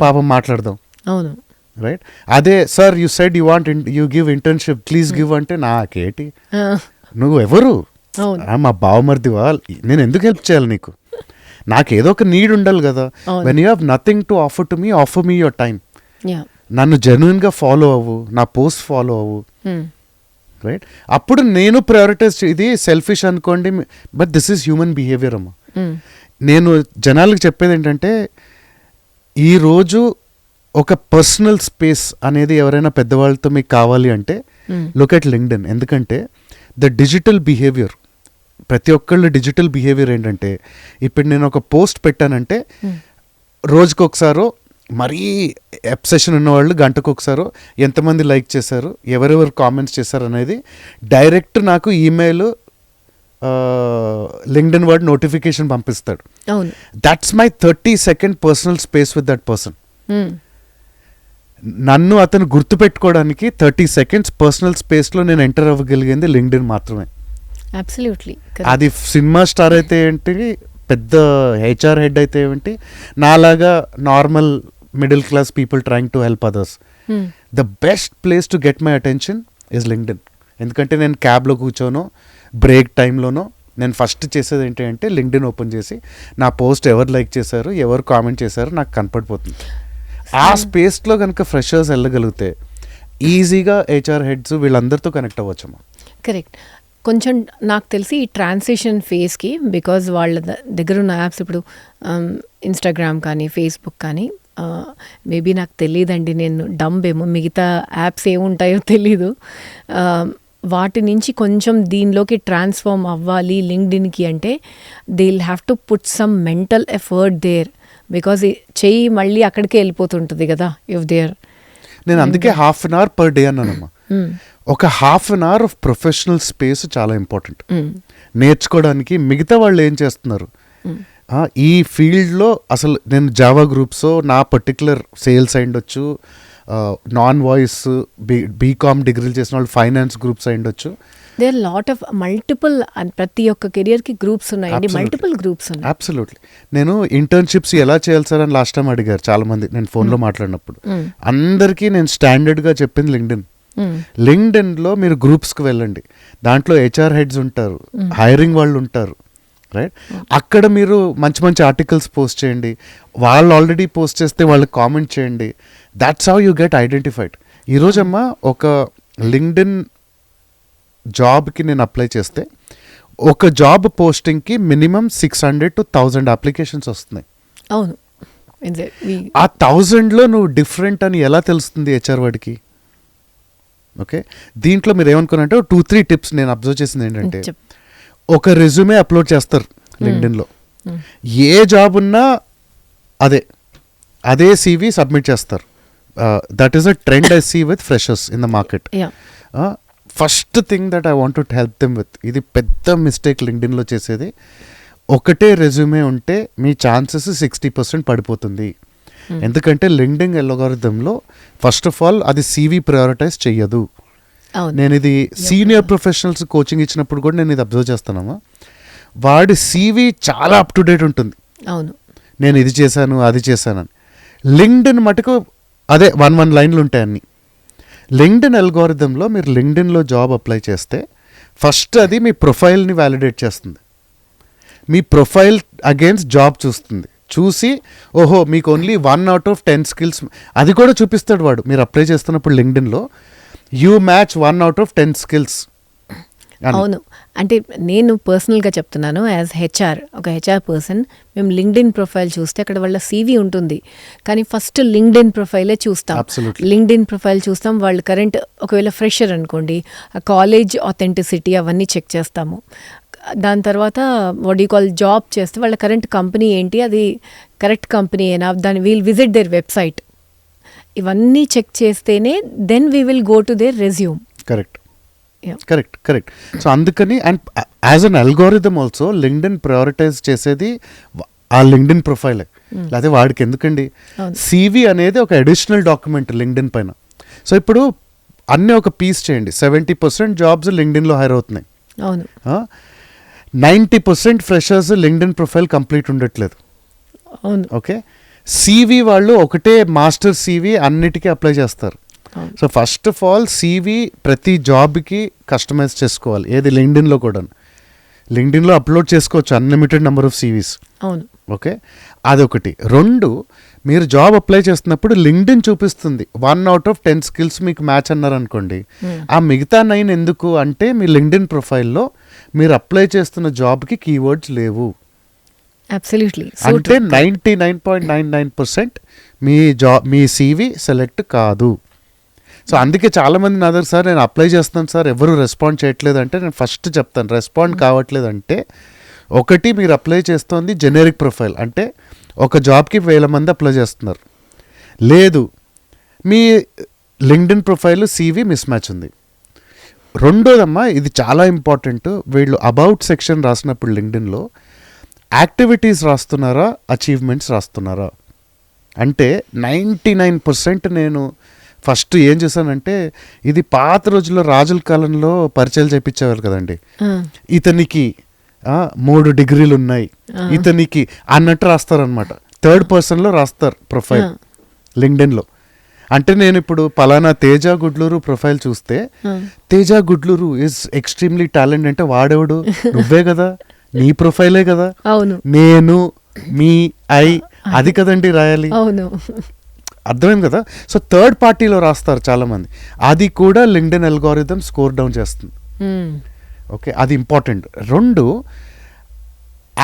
పాపం మాట్లాడదాం. అవును, రైట్. అదే sir you said you want you give internship please give అంటే నాకేటి, నువ్వు ఎవరు? అవును. మా బావమరిదివా, నేను ఎందుకు హెల్ప్ చేయాలి నీకు, నాకు ఏదో ఒక నీడ్ ఉండాలి కదా. When you have nothing to offer to me, offer me your time. నన్ను జెన్యున్గా ఫాలో అవ్వు, నా పోస్ట్ ఫాలో అవ్వు, రైట్? అప్పుడు నేను ప్రయారిటైజ్, ఇది సెల్ఫిష్ అనుకోండి, but this is human behaviour అమ్మా. నేను జనాలకు చెప్పేది ఏంటంటే, ఈరోజు ఒక పర్సనల్ స్పేస్ అనేది ఎవరైనా పెద్దవాళ్ళతో మీకు కావాలి అంటే లుక్ ఎట్ లింక్డ్ఇన్. ఎందుకంటే ద డిజిటల్ బిహేవియర్, ప్రతి ఒక్కళ్ళు డిజిటల్ బిహేవియర్ ఏంటంటే, ఇప్పుడు నేను ఒక పోస్ట్ పెట్టానంటే రోజుకొకసారో, మరీ అబ్సెషన్ ఉన్నవాళ్ళు గంటకు ఒకసారో ఎంతమంది లైక్ చేశారు, ఎవరెవరు కామెంట్స్ చేశారు అనేది డైరెక్ట్ నాకు ఈమెయిల్, లింక్డ్ఇన్ వర్డ్ నోటిఫికేషన్ పంపిస్తాడు. That's my 30 second personal space with that person. నన్ను అతను గుర్తుపెట్టుకోవడానికి 30 సెకండ్స్ పర్సనల్ స్పేస్లో నేను ఎంటర్ అవ్వగలిగింది లింక్డ్ఇన్ మాత్రమే. అది సినిమా స్టార్ అయితే ఏంటి, పెద్ద హెచ్ఆర్ హెడ్ అయితే ఏంటి, నాలాగా normal middle class people trying to help others, the best place to get my attention is LinkedIn. ఎందుకంటే నేను క్యాబ్లో కూర్చోనో, బ్రేక్ టైంలోనో నేను ఫస్ట్ చేసేది ఏంటంటే లింక్డ్ఇన్ ఓపెన్ చేసి నా పోస్ట్ ఎవరు లైక్ చేశారు, ఎవరు కామెంట్ చేశారు నాకు కనపడిపోతుంది. ఆ స్పేస్లో కనుక ఫ్రెషర్స్ వెళ్ళగలిగితే ఈజీగా హెచ్ఆర్ హెడ్స్ వీళ్ళందరితో కనెక్ట్ అవ్వచ్చమ్మా. కరెక్ట్. కొంచెం నాకు తెలిసి ఈ ట్రాన్సిషన్ ఫేస్కి, బికాజ్ వాళ్ళ దగ్గర ఉన్న యాప్స్ ఇప్పుడు ఇన్స్టాగ్రామ్ కానీ ఫేస్బుక్ కానీ, మేబీ నాకు తెలియదండి, నేను డంబేమో, మిగతా యాప్స్ ఏముంటాయో తెలీదు, వాటి నుంచి కొంచెం దీనిలోకి ట్రాన్స్ఫార్మ్ అవ్వాలి లింక్డ్ఇన్కి అంటే they will have to put some mental effort there, because చెయ్యి మళ్ళీ అక్కడికే వెళ్ళిపోతుంటుంది కదా ఇఫ్ దేర్. నేను అందుకే half an hour per day అన్నానమ్మా. ఒక half an hour of professional space చాలా ఇంపార్టెంట్ నేర్చుకోవడానికి. మిగతా వాళ్ళు ఏం చేస్తున్నారు ఈ ఫీల్డ్లో, అసలు నేను జావా గ్రూప్స్, నా పర్టికులర్ సేల్స్ అయ్యుండొచ్చు, నాన్ వాయిస్ బీకామ్ డిగ్రీలు చేసిన వాళ్ళు ఫైనాన్స్ గ్రూప్స్ అయ్యుండొచ్చు. They are lot of multiple, ప్రతి ఒక్క కెరియర్కి గ్రూప్స్ ఉన్నాయండి, మల్టిపుల్ గ్రూప్స్ ఉన్నాయి. అబ్సల్యూట్లీ. నేను ఇంటర్న్షిప్స్ ఎలా చేయాలి సార్ అని లాస్ట్ టైం అడిగారు చాలా మంది నేను ఫోన్లో మాట్లాడినప్పుడు. అందరికీ నేను స్టాండర్డ్గా చెప్పింది లింక్డ్ఇన్. లింక్డ్ఇన్లో మీరు గ్రూప్స్కి వెళ్ళండి, దాంట్లో హెచ్ఆర్ హెడ్స్ ఉంటారు, హైరింగ్ వాళ్ళు ఉంటారు, రైట్? అక్కడ మీరు మంచి మంచి ఆర్టికల్స్ పోస్ట్ చేయండి, వాళ్ళు ఆల్రెడీ పోస్ట్ చేస్తే వాళ్ళకి కామెంట్ చేయండి. That's how you get identified. ఈరోజమ్మా ఒక లింక్డ్ఇన్ జాబ్కి నేను అప్లై చేస్తే ఒక జాబ్ పోస్టింగ్కి మినిమం 600 to 1000 అప్లికేషన్స్ వస్తున్నాయి. అవును. ఆ 1000లో నువ్వు డిఫరెంట్ అని ఎలా తెలుస్తుంది హెచ్ఆర్ వాడికి? ఓకే, దీంట్లో మీరు ఏమనుకున్నారంటే 2-3 టిప్స్ నేను అబ్జర్వ్ చేసింది ఏంటంటే, ఒక రెజ్యూమే అప్లోడ్ చేస్తారు లింక్డ్ఇన్లో, ఏ జాబ్ ఉన్నా అదే CV సబ్మిట్ చేస్తారు. That is a trend I see with freshers in the market. First thing that I want to help them with, ఇది పెద్ద మిస్టేక్ లింక్డ్ఇన్లో చేసేది, ఒకటే రెజ్యూమే ఉంటే మీ ఛాన్సెస్ 60% పడిపోతుంది. ఎందుకంటే లింక్డ్ఇన్ అల్గోరిథంలో ఫస్ట్ ఆఫ్ ఆల్ అది CV ప్రయారిటైజ్ చెయ్యదు. నేను ఇది సీనియర్ ప్రొఫెషనల్స్ కోచింగ్ ఇచ్చినప్పుడు కూడా నేను ఇది అబ్జర్వ్ చేస్తానమ్మా, వాడి CV చాలా అప్ టు డేట్ ఉంటుంది. అవును, నేను ఇది చేశాను అది చేశానని. లింక్డ్ఇన్ మటుకు అదే 1 లైన్లు ఉంటాయి అన్ని. లింక్డ్ఇన్ అల్గోరిథంలో మీరు లింక్డ్ఇన్లో జాబ్ అప్లై చేస్తే ఫస్ట్ అది మీ ప్రొఫైల్ని వ్యాలిడేట్ చేస్తుంది, మీ ప్రొఫైల్ అగేన్స్ట్ జాబ్ చూస్తుంది, చూసి ఓహో మీకు ఓన్లీ 1 out of 10 స్కిల్స్, అది కూడా చూపిస్తాడు వాడు. మీరు అప్లై చేస్తున్నప్పుడు లింక్డ్ఇన్లో you match 1 out of 10 skills. అవును, అంటే నేను పర్సనల్గా చెప్తున్నాను, యాజ్ ఒక హెచ్ఆర్ పర్సన్, మేము లింక్డ్ఇన్ ప్రొఫైల్ చూస్తే అక్కడ వాళ్ళ CV ఉంటుంది, కానీ ఫస్ట్ లింక్డ్ఇన్ ప్రొఫైలే చూస్తాం. లింక్డ్ఇన్ ప్రొఫైల్ చూస్తాం, వాళ్ళు కరెంట్, ఒకవేళ ఫ్రెషర్ అనుకోండి, కాలేజ్ ఆథెంటిసిటీ అవన్నీ చెక్ చేస్తాము. దాని తర్వాత వాట్ యూ కాల్ జాబ్ చేస్తే వాళ్ళ కరెంట్ కంపెనీ ఏంటి, అది కరెక్ట్ కంపెనీ అయినా, దాన్ని వీల్ విజిట్ దేర్ వెబ్సైట్, ఇవన్నీ చెక్ చేస్తేనే then we will go to their resume. Correct. So అందుకని, and as an algorithm also LinkedIn prioritise చేసేది ఆ లింక్డ్ఇన్ ప్రొఫైలే, లేకపోతే వాడికి ఎందుకండి. CV అనేది ఒక అడిషనల్ డాక్యుమెంట్ లింక్డ్ఇన్ పైన. సో ఇప్పుడు అన్నీ ఒక పీస్ చేయండి, 70% జాబ్స్ లింక్డ్ఇన్లో హైర్ అవుతున్నాయి. అవును, 90% ఫ్రెషర్స్ లింక్డ్ఇన్ ప్రొఫైల్ కంప్లీట్ ఉండట్లేదు. అవును, ఓకే, CV వాళ్ళు ఒకటే మాస్టర్ CV అన్నిటికీ అప్లై చేస్తారు. So first of all CV ప్రతి జాబ్కి కస్టమైజ్ చేసుకోవాలి, ఏది లింక్డ్ఇన్లో కూడా. లింక్డ్ఇన్లో అప్లోడ్ చేసుకోవచ్చు అన్లిమిటెడ్ నెంబర్ ఆఫ్ సివీస్. అవును. ఓకే, అదొకటి. 2, మీరు జాబ్ అప్లై చేస్తున్నప్పుడు లింక్డ్ఇన్ చూపిస్తుంది 1 out of 10 స్కిల్స్ మీకు మ్యాచ్ అన్నారనుకోండి, ఆ మిగతా 9 ఎందుకు అంటే మీ లింక్డ్ఇన్ ప్రొఫైల్లో మీరు అప్లై చేస్తున్న జాబ్కి కీవర్డ్స్ లేవు. అబ్సల్యూట్లీ. అంటే 99.99% మీ CV సెలెక్ట్ కాదు. సో అందుకే చాలామంది నా దగ్గర, సార్ నేను అప్లై చేస్తున్నాను సార్ ఎవరు రెస్పాండ్ చేయట్లేదు అంటే, నేను ఫస్ట్ చెప్తాను రెస్పాండ్ కావట్లేదు అంటే, ఒకటి మీరు అప్లై చేస్తోంది జెనరిక్ ప్రొఫైల్, అంటే ఒక జాబ్కి 1000 మంది అప్లై చేస్తున్నారు. లేదు, మీ LinkedIn profile CV mismatch ఉంది. రెండోదమ్మా, ఇది చాలా ఇంపార్టెంట్, వీళ్ళు అబౌట్ సెక్షన్ రాసినప్పుడు లింక్డ్ఇన్లో యాక్టివిటీస్ రాస్తున్నారా, అచీవ్మెంట్స్ రాస్తున్నారా అంటే 99% నేను ఫస్ట్ ఏం చేశానంటే, ఇది పాత రోజుల్లో రాజుల కాలంలో పరిచయాలు చేయించేవారు కదండి, ఇతనికి 3 డిగ్రీలు ఉన్నాయి ఇతనికి అన్నట్టు రాస్తారనమాట. 3rd పర్సన్లో రాస్తారు ప్రొఫైల్ లింక్డ్ఇన్లో. అంటే నేను ఇప్పుడు పలానా తేజ గుడ్లూరు ప్రొఫైల్ చూస్తే, తేజ గుడ్లూరు ఈజ్ ఎక్స్ట్రీమ్లీ టాలెంట్ అంటే వాడేవాడు నువ్వే కదా, నీ ప్రొఫైలే కదా. నేను, మీ, అది కదండి రాయాలి. అర్థమైంది కదా. సో 3rd పార్టీలో రాస్తారు చాలామంది, అది కూడా లింక్డ్ఇన్ అల్గోరిథం స్కోర్ డౌన్ చేస్తుంది. ఓకే, అది ఇంపార్టెంట్. 2,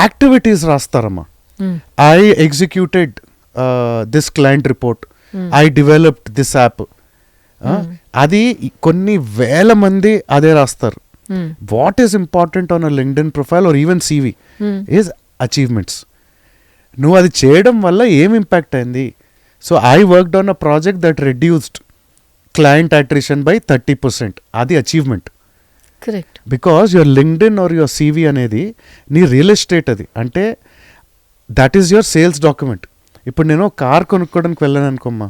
యాక్టివిటీస్ రాస్తారమ్మా. I executed this client report, I developed this app. అది కొన్ని వేల మంది అదే రాస్తారు. What is important on a LinkedIn profile or even CV is achievements. నువ్వు అది చేయడం వల్ల ఏం ఇంపాక్ట్ అయింది. So I worked on a project that reduced client attrition by 30%. అది achievement. Correct. Because your LinkedIn or your CV అనేది నీ real estate. అది అంటే that is your sales document. ఇప్పుడు నేను కార్ కొనుక్కోవడానికి వెళ్ళాను అనుకోమ్మా,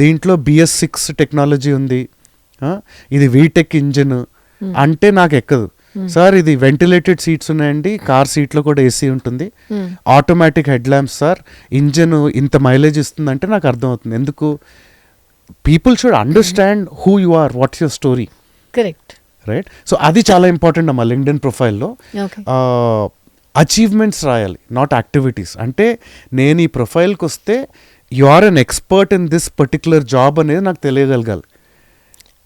దీంట్లో BS6 టెక్నాలజీ ఉంది, ఇది VTech ఇంజిన్ అంటే నాకు ఎక్కదు. సార్ ఇది వెంటిలేటెడ్ సీట్స్ ఉన్నాయండి, కార్ సీట్లో కూడా AC ఉంటుంది, automatic headlamps sir, engine ఇంత మైలేజ్ ఇస్తుంది అంటే నాకు అర్థమవుతుంది. ఎందుకు? People should understand who you are, what's your story. Correct. Right. So అది చాలా ఇంపార్టెంట్ అమ్మా లింక్డ్ఇన్ ప్రొఫైల్లో. అచీవ్మెంట్స్ రాయాలి, నాట్ యాక్టివిటీస్. అంటే నేను ఈ ప్రొఫైల్కి వస్తే you are an expert in this particular job అనేది నాకు తెలియగలగాలి.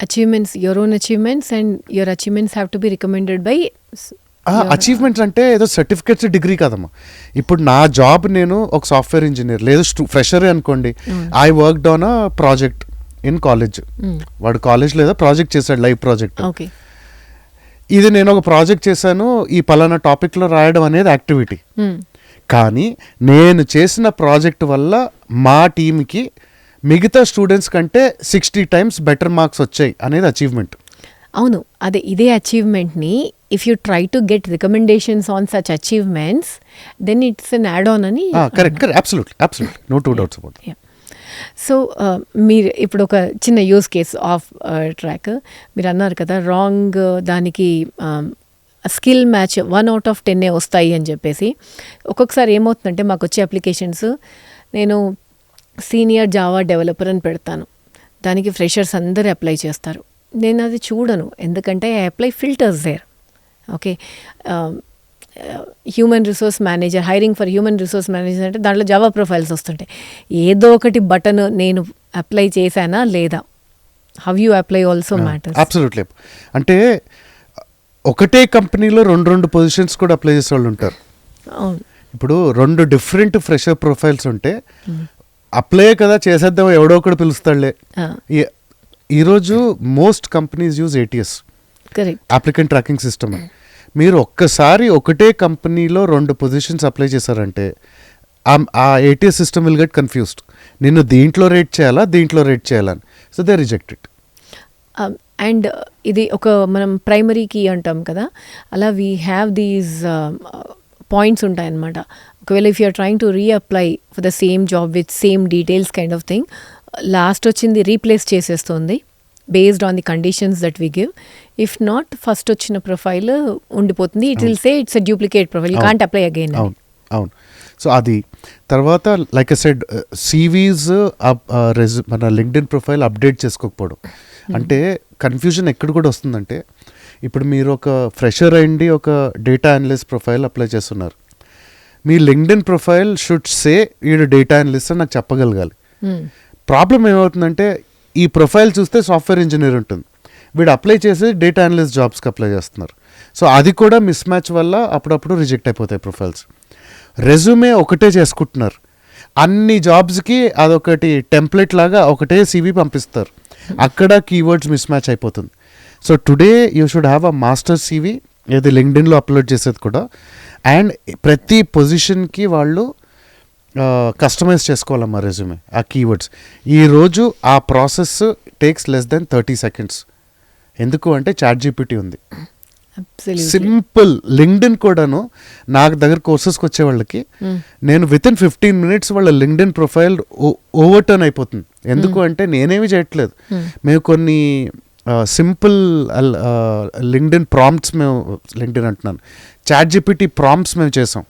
Achievements, your own achievements, and your achievements have to be recommended by. Achievements అంటే ఏదో సర్టిఫికేట్స్, డిగ్రీ కాదమ్మా. ఇప్పుడు నా జాబ్, నేను ఒక సాఫ్ట్వేర్ ఇంజనీర్, లేదు ఫ్రెషరే అనుకోండి, I worked on a project in college. వాడు కాలేజ్ లేదా ప్రాజెక్ట్ చేశాడు, లైవ్ ప్రాజెక్ట్. ఇది నేను ఒక ప్రాజెక్ట్ చేశాను, ఈ పలానా టాపిక్లో రాయడం అనేది యాక్టివిటీ. కానీ నేను చేసిన ప్రాజెక్ట్ వల్ల మా టీంకి మిగతా స్టూడెంట్స్ కంటే 60 times బెటర్ మార్క్స్ వచ్చాయి అనేది అచీవ్మెంట్. అవును, అదే ఇదే అచీవ్మెంట్ని if you try to get recommendations on such achievements, then it's an add on అని. Correct, absolutely, no two doubts about it. So మీరు ఇప్పుడు ఒక చిన్న యూజ్ కేస్ ఆఫ్ ట్రాక్ మీరు అన్నారు కదా, రాంగ్ దానికి స్కిల్ మ్యాచ్ 1 out of 10 వస్తాయి అని చెప్పేసి. ఒక్కొక్కసారి ఏమవుతుందంటే మాకు వచ్చే అప్లికేషన్స్, నేను సీనియర్ జావా డెవలపర్ అని పెడతాను, దానికి ఫ్రెషర్స్ అందరూ అప్లై చేస్తారు. నేను అది చూడను, ఎందుకంటే I apply filters there. Okay, human resource manager, hiring for human resource manager అంటే దాంట్లో జావా ప్రొఫైల్స్ వస్తుంటాయి. ఏదో ఒకటి బటన్ నేను అప్లై చేశానా లేదా, how you apply also matters. Absolutely. అంటే ఒకటే కంపెనీలో 2 పొజిషన్స్ కూడా అప్లై చేసే వాళ్ళు ఉంటారు. ఇప్పుడు 2 డిఫరెంట్ ఫ్రెషర్ ప్రొఫైల్స్ ఉంటే అప్లై కదా చేసేద్దాం, ఎవడో ఒకటి పిలుస్తాడులే. ఈరోజు most companies use ATS, applicant tracking system. మీరు ఒక్కసారి ఒకటే కంపెనీలో 2 పొజిషన్స్ అప్లై చేశారంటే ఆ ATS system will get confused, నిన్ను దీంట్లో రేట్ చేయాలా దీంట్లో రేట్ చేయాలని. So they reject it. And ఇది ఒక మనం ప్రైమరీ కీ అంటాం కదా, అలా వీ హ్యావ్ దీస్ పాయింట్స్ ఉంటాయన్నమాట. ఒకవేళ if you're trying to reapply for the same job with same details kind of thing, last వచ్చింది రీప్లేస్ చేసేస్తుంది based on the conditions that we give. If not first వచ్చిన profile ఉండిపోతుంది, it will say it's a duplicate profile, you can't apply again. అవును. So అది తర్వాత like I said, CVs మన LinkedIn profile update చేసుకోకపోవడం. అంటే confusion ఎక్కడ కూడా వస్తుందంటే, ఇప్పుడు మీరు ఒక ఫ్రెషర్ అయ్యండి ఒక డేటా అనలిస్ట్ ప్రొఫైల్ అప్లై చేస్తున్నారు, మీ లింక్డ్ఇన్ ప్రొఫైల్ షుడ్ సే వీడు డేటా అనలిస్ట్ అని నాకు చెప్పగలగాలి. ప్రాబ్లం ఏమవుతుందంటే ఈ ప్రొఫైల్ చూస్తే సాఫ్ట్వేర్ ఇంజనీర్ ఉంటుంది, వీడు అప్లై చేసి డేటా అనలిస్ట్ జాబ్స్కి అప్లై చేస్తున్నారు. సో అది కూడా మిస్ మ్యాచ్ వల్ల అప్పుడప్పుడు రిజెక్ట్ అయిపోతాయి ప్రొఫైల్స్. రెజ్యూమే ఒకటే చేసుకుంటున్నారు, అన్ని జాబ్స్కి అదొకటి టెంప్లెట్ లాగా ఒకటే CV పంపిస్తారు, అక్కడ కీవర్డ్స్ మిస్ మ్యాచ్ అయిపోతుంది. So today you should have a master CV, ఏది లింక్డ్ఇన్లో అప్లోడ్ చేసేది కూడా. అండ్ ప్రతి పొజిషన్కి వాళ్ళు కస్టమైజ్ చేసుకోవాలమ్మా రెజ్యూమే, ఆ కీవర్డ్స్. ఈరోజు ఆ process takes less than 30 seconds. ఎందుకు అంటే ChatGPT ఉంది, సింపుల్. లింక్డ్ఇన్ కూడాను నాకు దగ్గర కోర్సెస్కి వచ్చే వాళ్ళకి నేను వితిన్ 15 minutes వాళ్ళ లింక్డ్ఇన్ ప్రొఫైల్ ఓవర్టర్న్ అయిపోతుంది. ఎందుకు అంటే నేనేమి చేయట్లేదు, మేము కొన్ని సింపుల్ లింక్డ్ఇన్ ప్రాంప్ట్స్, మేము లింక్డ్ఇన్ అంటున్నాను, ChatGPT ప్రాంప్ట్స్ మేము చేసాం.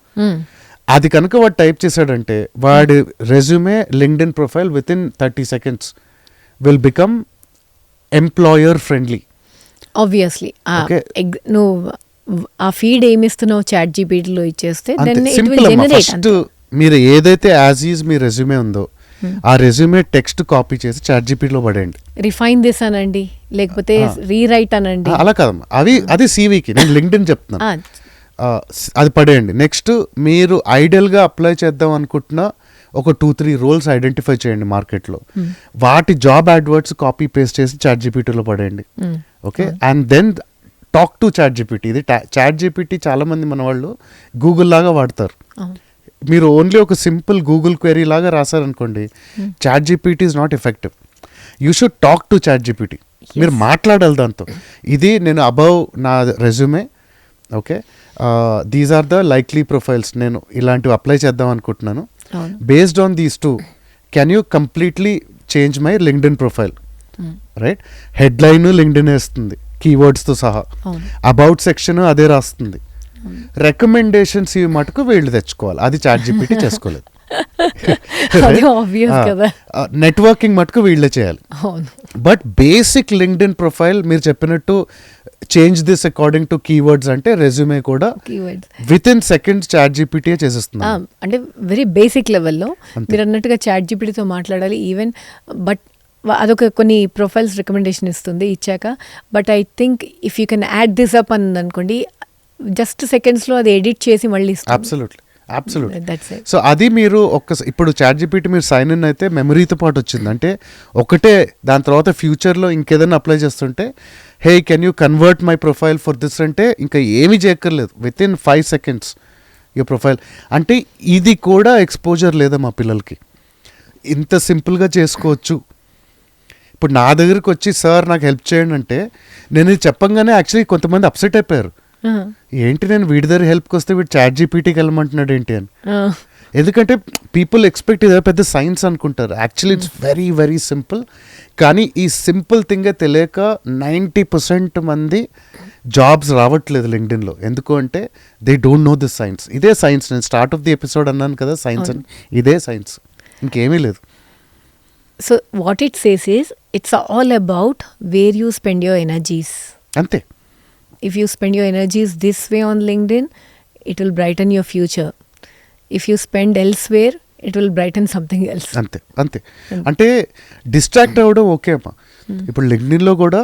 అది కనుక వాడు టైప్ చేశాడంటే వాడి resume LinkedIn profile within 30 seconds will become employer friendly. Obviously నువ్వు ఆ ఫీడ్ ఏమిస్తున్నావు ChatGPTలో ఇచ్చేస్తే ఫస్ట్ మీరు ఏదైతే యాజ్ ఈజ్ మీ రెజ్యూమే ఉందో ఆ రెజ్యూమే టెక్స్ట్ కాపీ చేసి ChatGPTలో పడేయండి. రిఫైన్ దిస్ అనండి, లేకపోతే రీరైట్ అనండి. అలా కాదమ్మా, అది CVకి, నేను లింక్డ్ఇన్ చెప్తున్నాను, అది పడేయండి. నెక్స్ట్ మీరు ఐడియల్గా అప్లై చేద్దాం అనుకుంటున్న ఒక 2-3 రోల్స్ ఐడెంటిఫై చేయండి మార్కెట్లో, వాటి జాబ్ అడ్వర్ట్స్ కాపీ పేస్ట్ చేసి ChatGPTలో పడేయండి. Okay, and then talk to ChatGPT. ఇది ChatGPT చాలా మంది మన వాళ్ళు గూగుల్ లాగా వాడతారు. మీరు ఓన్లీ ఒక సింపుల్ గూగుల్ క్వెరీ లాగా రాశారనుకోండి, ChatGPT is not effective. You should talk to ChatGPT. మీరు మాట్లాడాలి దాంతో, ఇది నేను అబౌవ్ నా resume, okay these are the likely profiles, నేను ఇలాంటివి అప్లై చేద్దాం అనుకుంటున్నాను, based on these two can you completely change my LinkedIn profile, right? Headline LinkedIn వేస్తుంది కీవర్డ్స్తో సహా, అబౌట్ సెక్షన్ అదే రాస్తుంది, రికమెండేషన్స్ ఇవి మటుకు వీళ్ళు తెచ్చుకోవాలి, అది ChatGPT చేసుకోలేదు. నెట్వర్కింగ్ మటుకు వీళ్ళే చేయాలి. బట్ బేసిక్ లింక్డ్ఇన్ ప్రొఫైల్ మీరు చెప్పినట్టు change this according to keywords అంటే రెజ్యూమే కూడా విత్ ఇన్ సెకండ్స్ ChatGPT చేసేస్తుంది. అంటే వెరీ బేసిక్ లెవెల్లో మీరు అన్నట్టుగా ChatGPTతో మాట్లాడాలి. ఈవెన్ బట్ అదొక కొన్ని ప్రొఫైల్స్ రికమెండేషన్ ఇస్తుంది, ఇచ్చాక but I think if you can add this up అని అనుకోండి, జస్ట్ సెకండ్స్లో అది ఎడిట్ చేసి మళ్ళీ ఇస్తుంది. అబ్సల్యూట్లీ. సో అది మీరు ఇప్పుడు ChatGPT మీరు సైన్ ఇన్ అయితే మెమరీతో పాటు వచ్చింది అంటే ఒకటే, దాని తర్వాత ఫ్యూచర్లో ఇంకేదైనా అప్లై చేస్తుంటే hey can you convert my profile for this అంటే ఇంకా ఏమీ చేయక్కర్లేదు, విత్ ఇన్ 5 seconds ఈ ప్రొఫైల్. అంటే ఇది కూడా ఎక్స్పోజర్ లేదా మా పిల్లలకి, ఇంత సింపుల్గా చేసుకోవచ్చు. ఇప్పుడు నా దగ్గరికి వచ్చి సార్ నాకు హెల్ప్ చేయండి అంటే నేను ఇది చెప్పంగానే యాక్చువల్లీ కొంతమంది అప్సెట్ అయిపోయారు, ఏంటి నేను వీడి దగ్గర హెల్ప్కి వస్తే వీడు ChatGPTకి వెళ్ళమంటున్నాడు ఏంటి అని. ఎందుకంటే పీపుల్ ఎక్స్పెక్ట్ ఇదే పెద్ద సైన్స్ అనుకుంటారు, actually it's very very simple. కానీ ఈ సింపుల్ థింగే తెలియక 90% మంది జాబ్స్ రావట్లేదు లింక్డ్ఇన్లో. ఎందుకు అంటే they don't know this science. ఇదే సైన్స్, నేను స్టార్ట్ ఆఫ్ ది ఎపిసోడ్ అన్నాను కదా సైన్స్ అని, ఇదే సైన్స్, ఇంకేమీ లేదు. So what it says is it's all about where you spend your energies. అంతే. If you spend your energies this way on LinkedIn, it will brighten your future. If you spend elsewhere, it will brighten something else. అంతే అంతే. అంటే distract అవ్వడం okay అమ్మా. ఇప్పుడు లింక్డ్ఇన్లో కూడా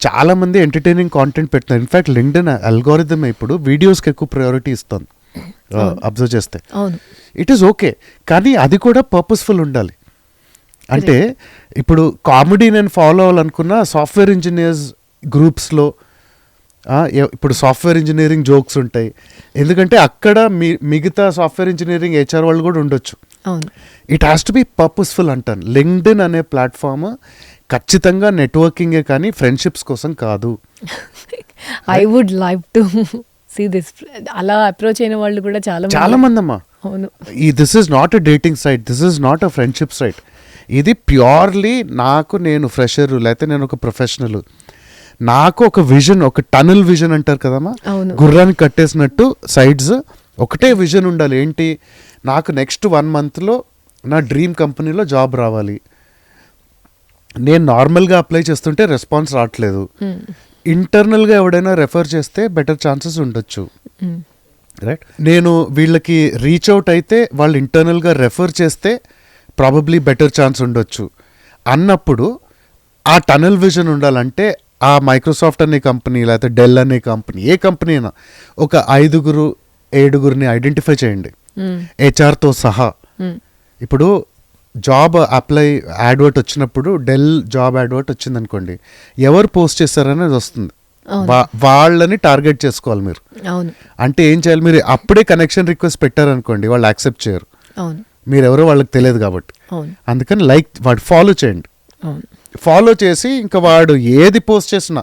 చాలా మంది ఎంటర్టైనింగ్ కాంటెంట్ పెడుతున్నారు. ఇన్ఫ్యాక్ట్ లింక్డ్ఇన్ అల్గోరిథం ఇప్పుడు వీడియోస్కి ఎక్కువ ప్రయారిటీ ఇస్తుంది, అబ్జర్వ్ చేస్తే. ఇట్ ఈస్ ఓకే, కానీ అది కూడా పర్పస్ఫుల్ ఉండాలి. అంటే ఇప్పుడు కామెడీ నేను ఫాలో అవ్వాలనుకున్న సాఫ్ట్వేర్ ఇంజనీర్స్ గ్రూప్స్లో ఇప్పుడు సాఫ్ట్వేర్ ఇంజనీరింగ్ జోక్స్ ఉంటాయి, ఎందుకంటే అక్కడ మిగతా సాఫ్ట్వేర్ ఇంజనీరింగ్ HR వాళ్ళు కూడా ఉండొచ్చు. It has to be purposeful అంటాను. లింక్డ్ఇన్ అనే ప్లాట్ఫామ్ ఖచ్చితంగా నెట్వర్కింగే కానీ ఫ్రెండ్షిప్స్ కోసం కాదు. I would like to see this. అలా అప్రోచ్ అయిన వాళ్ళు కూడా చాలా మంది అమ్మా. This is not a dating site, this is not a friendship site. ఇది ప్యూర్లీ నేను ఫ్రెషర్ లేకపోతే నేను ఒక ప్రొఫెషనల్, నాకు ఒక విజన్, ఒక టనల్ విజన్ అంటారు కదమ్మా, గుర్రానికి కట్టేసినట్టు సైడ్స్ ఒకటే విజన్ ఉండాలి. ఏంటి, నాకు నెక్స్ట్ 1 monthలో నా డ్రీమ్ కంపెనీలో జాబ్ రావాలి. నేను నార్మల్గా అప్లై చేస్తుంటే రెస్పాన్స్ రావట్లేదు, ఇంటర్నల్గా ఎవడైనా రెఫర్ చేస్తే బెటర్ ఛాన్సెస్ ఉండొచ్చు, రైట్. నేను వీళ్ళకి రీచ్ అవుట్ అయితే వాళ్ళు ఇంటర్నల్గా రెఫర్ చేస్తే ప్రాబబ్లీ బెటర్ ఛాన్స్ ఉండొచ్చు అన్నప్పుడు ఆ టనల్ విజన్ ఉండాలంటే ఆ మైక్రోసాఫ్ట్ అనే కంపెనీ లేకపోతే డెల్ అనే కంపెనీ, ఏ కంపెనీ అయినా ఒక 5-7 ఐడెంటిఫై చేయండి హెచ్ఆర్తో సహా. ఇప్పుడు జాబ్ అప్లై యాడ్వర్ట్ వచ్చినప్పుడు డెల్ జాబ్ యాడ్వర్ట్ వచ్చింది అనుకోండి, ఎవరు పోస్ట్ చేస్తారనేది వస్తుంది, వాళ్ళని టార్గెట్ చేసుకోవాలి మీరు. అంటే ఏం చేయాలి, మీరు అప్పుడే కనెక్షన్ రిక్వెస్ట్ పెట్టారనుకోండి వాళ్ళు యాక్సెప్ట్ చేయరు, మీరు ఎవరో వాళ్ళకి తెలియదు కాబట్టి. అందుకని వాడు ఫాలో చేయండి, ఫాలో చేసి ఇంకా వాడు ఏది పోస్ట్ చేసినా,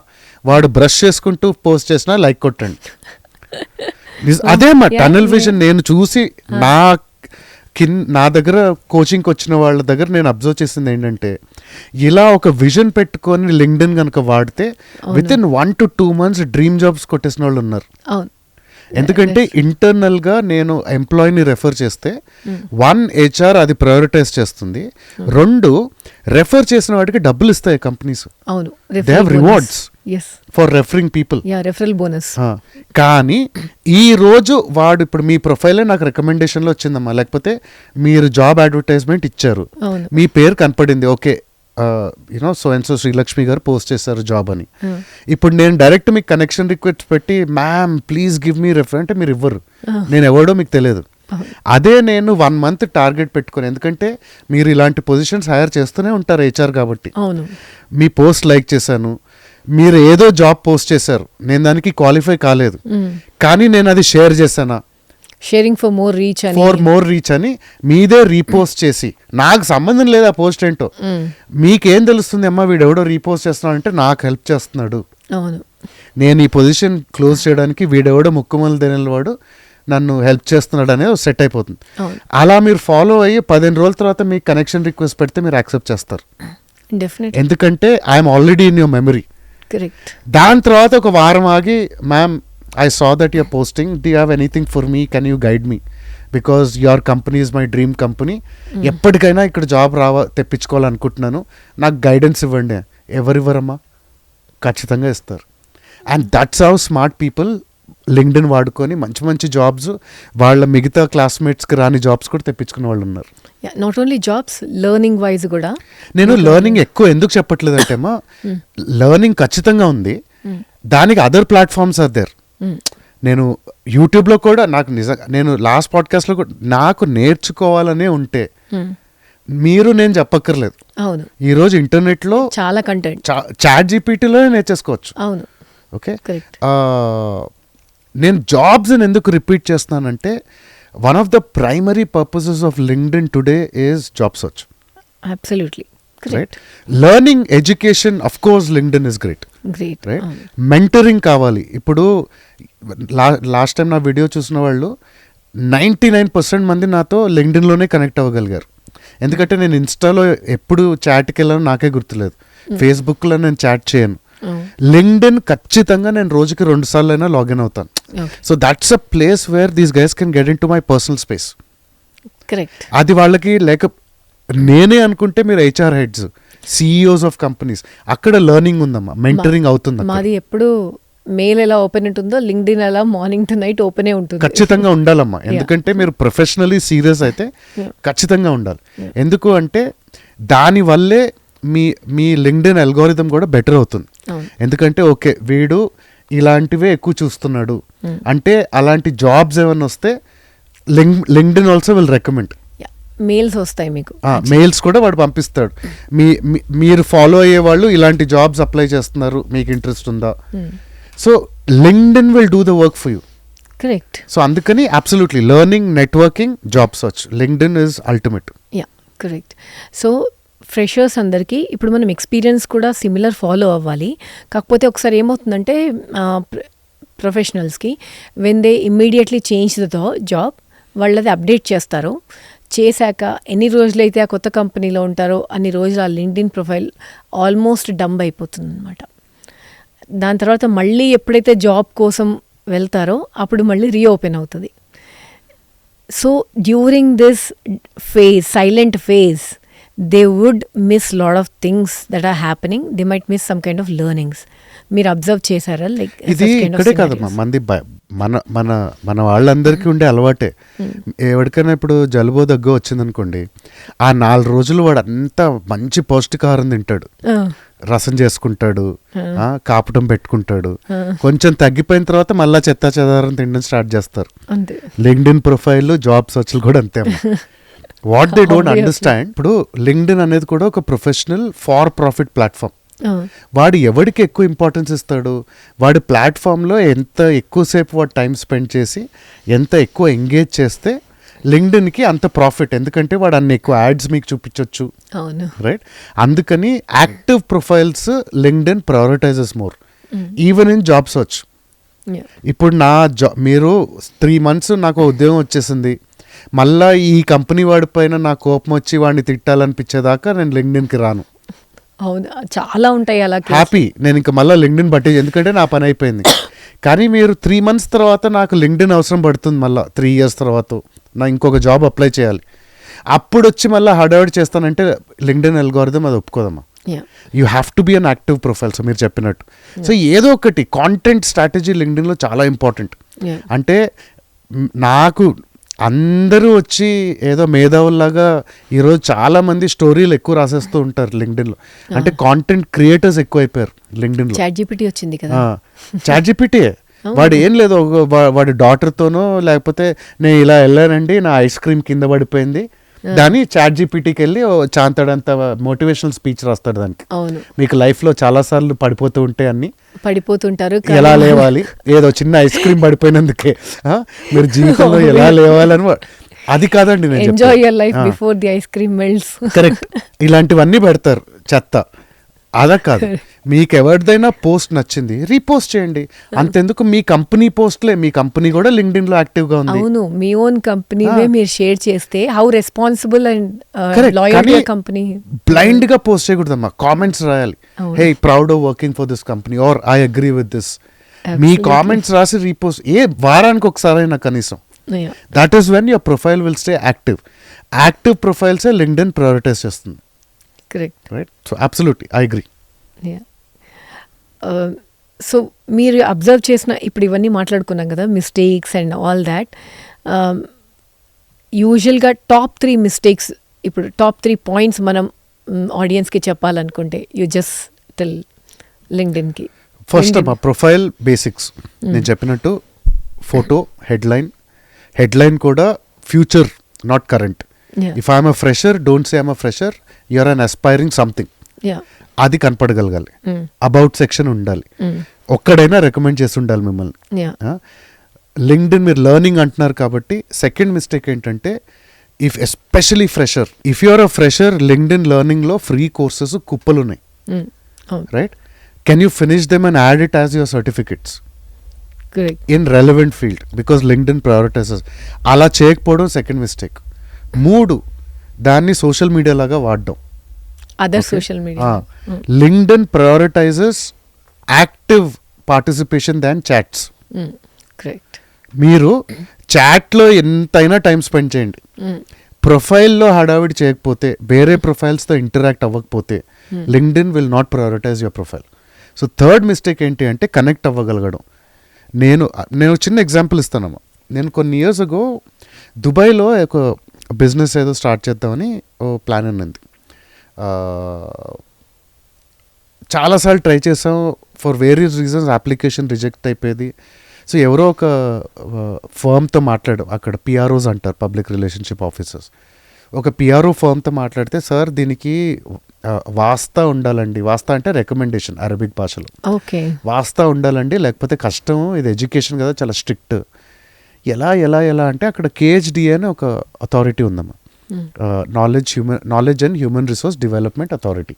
వాడు బ్రష్ చేసుకుంటూ పోస్ట్ చేసినా లైక్ కొట్టండి. అదే మా టనల్ విజన్ నేను చూసి నా దగ్గర కోచింగ్కి వచ్చిన వాళ్ళ దగ్గర నేను అబ్జర్వ్ చేసింది ఏంటంటే, ఇలా ఒక విజన్ పెట్టుకొని లింక్డ్ఇన్ కనుక వాడితే with in 1 to 2 months dream jobs కొట్టేసిన వాళ్ళు ఉన్నారు. ఎందుకంటే ఇంటర్నల్గా నేను ఎంప్లాయీని రెఫర్ చేస్తే 1 HR అది ప్రయారిటైజ్ చేస్తుంది, 2 రెఫర్ చేసిన వాటికి డబ్బులు ఇస్తాయి companies, they have rewards for referring people, referral bonus. కానీ ఈ రోజు వాడు ఇప్పుడు మీ ప్రొఫైలే నాకు రికమెండేషన్లో వచ్చిందమ్మా, లేకపోతే మీరు జాబ్ అడ్వర్టైజ్మెంట్ ఇచ్చారు, మీ పేరు కనపడింది, okay you know so and so Srilakshmi గారు పోస్ట్ చేశారు జాబ్ అని. ఇప్పుడు నేను డైరెక్ట్ మీకు కనెక్షన్ రిక్వెస్ట్ పెట్టి ma'am please give me refer అంటే మీరు ఇవ్వరు, నేను ఎవడో మీకు తెలియదు. అదే నేను 1 month టార్గెట్ పెట్టుకుని, ఎందుకంటే మీరు ఇలాంటి పొజిషన్స్ హైర్ చేస్తూనే ఉంటారు హెచ్ఆర్ కాబట్టి, మీ పోస్ట్ లైక్ చేశాను, మీరు ఏదో జాబ్ పోస్ట్ చేశారు, నేను దానికి క్వాలిఫై కాలేదు కానీ నేను అది షేర్ చేశానా, షేరింగ్ ఫర్ మోర్ రీచ్ అని మీదే రీపోస్ట్ చేసి, నాకు సంబంధం లేదు ఆ పోస్ట్ ఏంటో, మీకేం తెలుస్తుంది అమ్మా వీడు ఎవడో రీపోస్ట్ చేస్తున్నాడు అంటే నాకు హెల్ప్ చేస్తున్నాడు, నేను ఈ పొజిషన్ క్లోజ్ చేయడానికి వీడెవడో ముక్కుమలు తినేవాడు నన్ను హెల్ప్ చేస్తున్నాడు అనేది సెట్ అయిపోతుంది. అలా మీరు ఫాలో అయ్యి 15 రోజుల తర్వాత మీకు కనెక్షన్ రిక్వెస్ట్ పెడితే మీరు యాక్సెప్ట్ చేస్తారు, ఎందుకంటే I'm already in your memory. దాని తర్వాత ఒక వారం ఆగి ma'am I saw that you're posting, do you have anything for me, can you guide me, because your company is my dream company, ఎప్పటికైనా ఇక్కడ జాబ్ తెప్పించుకోవాలనుకుంటున్నాను, నాకు గైడెన్స్ ఇవ్వండి. ఎవరివ్వరమ్మా, ఖచ్చితంగా ఇస్తారు. And that's how smart people LinkedIn వాడుకొని మంచి మంచి jobs, వాళ్ళ మిగతా క్లాస్మేట్స్కి రాని జాబ్స్ కూడా తెప్పించుకునే వాళ్ళు ఉన్నారు. Not only jobs, learning wise కూడా. నేను లెర్నింగ్ ఎక్కువ ఎందుకు చెప్పట్లేదు అంటే అమ్మా, లెర్నింగ్ ఖచ్చితంగా ఉంది, దానికి అదర్ ప్లాట్ఫామ్స్ ఆర్ దేర్. నేను యూట్యూబ్లో కూడా నాకు నిజంగా, నేను లాస్ట్ పాడ్కాస్ట్లో కూడా నాకు నేర్చుకోవాలనే ఉంటే మీరు నేను చెప్పక్కర్లేదు, ఈరోజు ఇంటర్నెట్లో చాలా కంటెంట్ చాట్ జీపీటీలో నేర్చేసుకోవచ్చు. ఓకే, నేను జాబ్స్ అని ఎందుకు రిపీట్ చేస్తున్నానంటే, one of the primary purposes of LinkedIn today is job search. Absolutely right. Learning, education, of course LinkedIn is great, right. Mentoring కావాలి. ఇప్పుడు లాస్ట్ టైం నా వీడియో చూసిన వాళ్ళు 99% మంది నాతో లింక్డ్ఇన్లోనే కనెక్ట్ అవ్వగలిగారు, ఎందుకంటే నేను ఇన్స్టాలో ఎప్పుడు చాట్కి వెళ్ళాను నాకే గుర్తులేదు, ఫేస్బుక్లో నేను చాట్ చేయను, లింక్డ్ఇన్ ఖచ్చితంగా నేను రోజుకి 2 సార్లు అయినా లాగిన్ అవుతాను. So that's a place where these guys can get in to my personal space. అది వాళ్ళకి లేక నేనే అనుకుంటే మీరు HR heads, CEOs of companies, అక్కడ లెర్నింగ్ ఉందమ్మా, మెంటరింగ్ అవుతుంది. మాది ఎప్పుడు మెయిల్ ఎలా ఓపెన్ ఉంటుందో లింక్డ్ఇన్ అలా మార్నింగ్ టు నైట్ ఓపెనే ఉంటుంది. ఖచ్చితంగా ఉండాలమ్మా, ఎందుకంటే మీరు ప్రొఫెషనలీ సీరియస్ అయితే ఖచ్చితంగా ఉండాలి. ఎందుకు అంటే దానివల్లే మీ లింక్డ్ఇన్ అల్గోరిథం కూడా బెటర్ అవుతుంది. ఎందుకంటే ఓకే వీడు ఇలాంటివే ఎక్కువ చూస్తున్నాడు అంటే అలాంటి జాబ్స్ ఏమైనా వస్తే LinkedIn also will recommend. Mails వస్తాయి మీకు, మెయిల్స్ కూడా వాడు పంపిస్తాడు, మీరు ఫాలో అయ్యే వాళ్ళు ఇలాంటి జాబ్స్ అప్లై చేస్తున్నారు, మీకు ఇంట్రెస్ట్ ఉందా. So LinkedIn will do the work for you. Correct. So అందుకని absolutely learning, networking, job search, LinkedIn is ultimate. Yeah correct. So freshers అందరికీ ఇప్పుడు మనం ఎక్స్పీరియన్స్ కూడా సిమిలర్ ఫాలో అవ్వాలి. కాకపోతే ఒకసారి ఏమవుతుందంటే ప్రొఫెషనల్స్కి when they immediately change the job, వాళ్ళది అప్డేట్ చేస్తారు, చేశాక ఎన్ని రోజులైతే ఆ కొత్త కంపెనీలో ఉంటారో అన్ని రోజులు ఆ లింక్డ్ఇన్ ప్రొఫైల్ ఆల్మోస్ట్ డంప్ అయిపోతుంది అనమాట. దాని తర్వాత మళ్ళీ ఎప్పుడైతే జాబ్ కోసం వెళ్తారో అప్పుడు మళ్ళీ రీఓపెన్ అవుతుంది. So during this phase, silent phase, they would miss lot of things that are happening. They might miss some kind of learnings. మీరు అబ్జర్వ్ చేశారా? లైక్ ఇది ఇక్కడే కాదమ్మా, మంది మన మన మన వాళ్ళందరికీ ఉండే అలవాటే. ఎవరికైనా ఇప్పుడు జలుబు దగ్గు వచ్చిందనుకోండి, ఆ 4 రోజులు వాడు అంతా మంచి పౌష్టికాహారం తింటాడు, రసం చేసుకుంటాడు, కాపటం పెట్టుకుంటాడు. కొంచెం తగ్గిపోయిన తర్వాత మళ్ళీ చెత్త చెదారం తినడం స్టార్ట్ చేస్తారు. లింక్డ్ఇన్ ప్రొఫైల్, జాబ్ సర్చ్లు కూడా అంతే. వాట్ దే డోంట్ అండర్స్టాండ్, ఇప్పుడు లింక్డ్ఇన్ అనేది కూడా ఒక ప్రొఫెషనల్ ఫార్ ప్రాఫిట్ ప్లాట్ఫామ్. వాడు ఎవరికి ఎక్కువ ఇంపార్టెన్స్ ఇస్తాడు, వాడి ప్లాట్ఫామ్లో ఎంత ఎక్కువసేపు వాడు టైం స్పెండ్ చేసి ఎంత ఎక్కువ ఎంగేజ్ చేస్తే లింక్డ్ఇన్కి అంత ప్రాఫిట్. ఎందుకంటే వాడు అన్ని ఎక్కువ యాడ్స్ మీకు చూపించవచ్చు, రైట్? అందుకని active profiles LinkedIn ప్రయారిటైజెస్ more, even in job search. ఇప్పుడు మీరు 3 months నాకు ఉద్యోగం వచ్చేసింది, మళ్ళీ ఈ కంపెనీ వాడి పైన నా కోపం వచ్చి వాడిని తిట్టాలనిపించేదాకా నేను లింక్డ్ఇన్కి రాను. అవును, చాలా ఉంటాయి అలా. హ్యాపీ నేను ఇంకా మళ్ళీ లింక్డ్ఇన్ బట్టి, ఎందుకంటే నా పని అయిపోయింది. కానీ మీరు 3 months తర్వాత నాకు లింక్డ్ఇన్ అవసరం పడుతుంది, మళ్ళీ 3 years తర్వాత నా ఇంకొక జాబ్ అప్లై చేయాలి, అప్పుడు వచ్చి మళ్ళీ హడావిడి చేస్తానంటే లింక్డ్ఇన్ అల్గోరిథం అది ఒప్పుకోదమ్మా. You have to be an active profile. So మీరు చెప్పినట్టు, సో ఏదో ఒకటి కాంటెంట్ స్ట్రాటజీ లింక్డ్ఇన్లో చాలా ఇంపార్టెంట్. అంటే నాకు అందరూ వచ్చి ఏదో మేధావుల్లాగా ఈరోజు చాలా మంది స్టోరీలు ఎక్కువ రాసేస్తూ ఉంటారు లింక్డ్ఇన్లో. అంటే కాంటెంట్ క్రియేటర్స్ ఎక్కువ అయిపోయారు లింక్డ్ఇన్లో. చాట్‌జిపిటి వచ్చింది కదా, చాట్‌జిపిటి వాడు ఏం లేదు, వాడి డాటర్తోనో లేకపోతే నేను ఇలా వెళ్ళానండి, నా ఐస్ క్రీమ్ కింద పడిపోయింది, దాన్ని చాట్‌జిపిటికి వెళ్ళి చాంతాడంత మోటివేషనల్ స్పీచ్ రాస్తాడు దానికి. మీకు లైఫ్లో చాలాసార్లు పడిపోతూ ఉంటే అన్ని పడిపోతుంటారు, ఎలా లేవాలి, ఏదో చిన్న ఐస్ క్రీమ్ పడిపోయినందుకే మీరు జీవితంలో ఎలా లేవాలని. అది కాదండి నేను enjoy your life before the ice cream melts. Correct, ఇలాంటివన్నీ పెడతారు చెత్త. అదా కాదు, మీకు ఎవరిదైనా పోస్ట్ నచ్చింది రీపోస్ట్ చేయండి, అంతెందుకు మీ కంపెనీ పోస్ట్లే, మీ కంపెనీ కూడా లింక్డ్ఇన్ లో యాక్టివ్ గా ఉంది. అవును, మీ ఓన్ కంపెనీ మీరు షేర్ చేస్తే how responsible and loyal to your company. Blind గా పోస్ట్ చేయకూడదమ్మా, కామెంట్స్ రాయాలి. Hey proud of working for this company or I agree with this. మీ కామెంట్స్ రాసి రీపోస్ట్ వారానికి ఒకసారైనా కనీసం. That is when your profile will stay active. Active profiles LinkedIn prioritize చేస్తుంది. Correct. Right? So absolutely, I agree. Yeah. So మీరు observe చేసిన, ఇప్పుడు ఇవన్నీ మాట్లాడుకున్నాం కదా, మిస్టేక్స్ అండ్ ఆల్ దాట్. యూజువల్గా టాప్ 3 మిస్టేక్స్, ఇప్పుడు టాప్ 3 పాయింట్స్ మనం ఆడియన్స్కి చెప్పాలనుకుంటే, యూ జస్ట్ టెల్ లింక్డ్ఇన్కి. ఫస్ట్ ప్రొఫైల్ బేసిక్స్ నేను చెప్పినట్టు, ఫోటో, హెడ్లైన్ కూడా future not current. If I'm a fresher, don't say I'm a fresher, you're an aspiring something. అది కనపడగలగాలి. అబౌట్ సెక్షన్ ఉండాలి, ఒక్కడైనా రికమెండ్ చేసి ఉండాలి మిమ్మల్ని. లింక్డ్ఇన్ మీరు లెర్నింగ్ అంటున్నారు కాబట్టి, సెకండ్ మిస్టేక్ ఏంటంటే, if especially fresher, if you're a fresher, LinkedIn లెర్నింగ్లో ఫ్రీ కోర్సెస్ కుప్పలు ఉన్నాయి, right? Can you finish them and add it as your certificates in relevant field, because LinkedIn prioritizes. అలా చేయకపోవడం second mistake. 3, దాన్ని social media లాగా వాడడం. Other social media. LinkedIn prioritizes active participation than chats. Correct. మీరు చాట్లో ఎంతైనా time spend చేయండి, ప్రొఫైల్లో హడావిడి చేయకపోతే, వేరే ప్రొఫైల్స్తో ఇంటరాక్ట్ అవ్వకపోతే, LinkedIn will not prioritise your profile. So third mistake ఏంటి అంటే, కనెక్ట్ అవ్వగలగడం. నేను చిన్న ఎగ్జాంపుల్ ఇస్తానమ్మా. నేను కొన్ని ఇయర్స్ అగో దుబాయ్లో ఒక బిజినెస్ ఏదో స్టార్ట్ చేద్దామని ఓ ప్లాన్ ఉన్నది. చాలాసార్లు ట్రై చేసాం, for various reasons application reject అయిపోయేది. సో ఎవరో ఒక ఫర్మ్తో మాట్లాడు, అక్కడ పిఆర్ఓస్ అంటారు, పబ్లిక్ రిలేషన్షిప్ ఆఫీసర్స్. ఒక పిఆర్ఓ ఫర్మ్తో మాట్లాడితే, సార్ దీనికి వాస్తా ఉండాలండి, వాస్తా అంటే రికమెండేషన్ అరబిక్ భాషలో, వాస్తా ఉండాలండి, లేకపోతే కష్టం, ఇది ఎడ్యుకేషన్ కదా చాలా స్ట్రిక్ట్. ఎలా అంటే అక్కడ కేహెచ్డిఏ అని ఒక అథారిటీ ఉందమ్మా, knowledge and human resource development authority.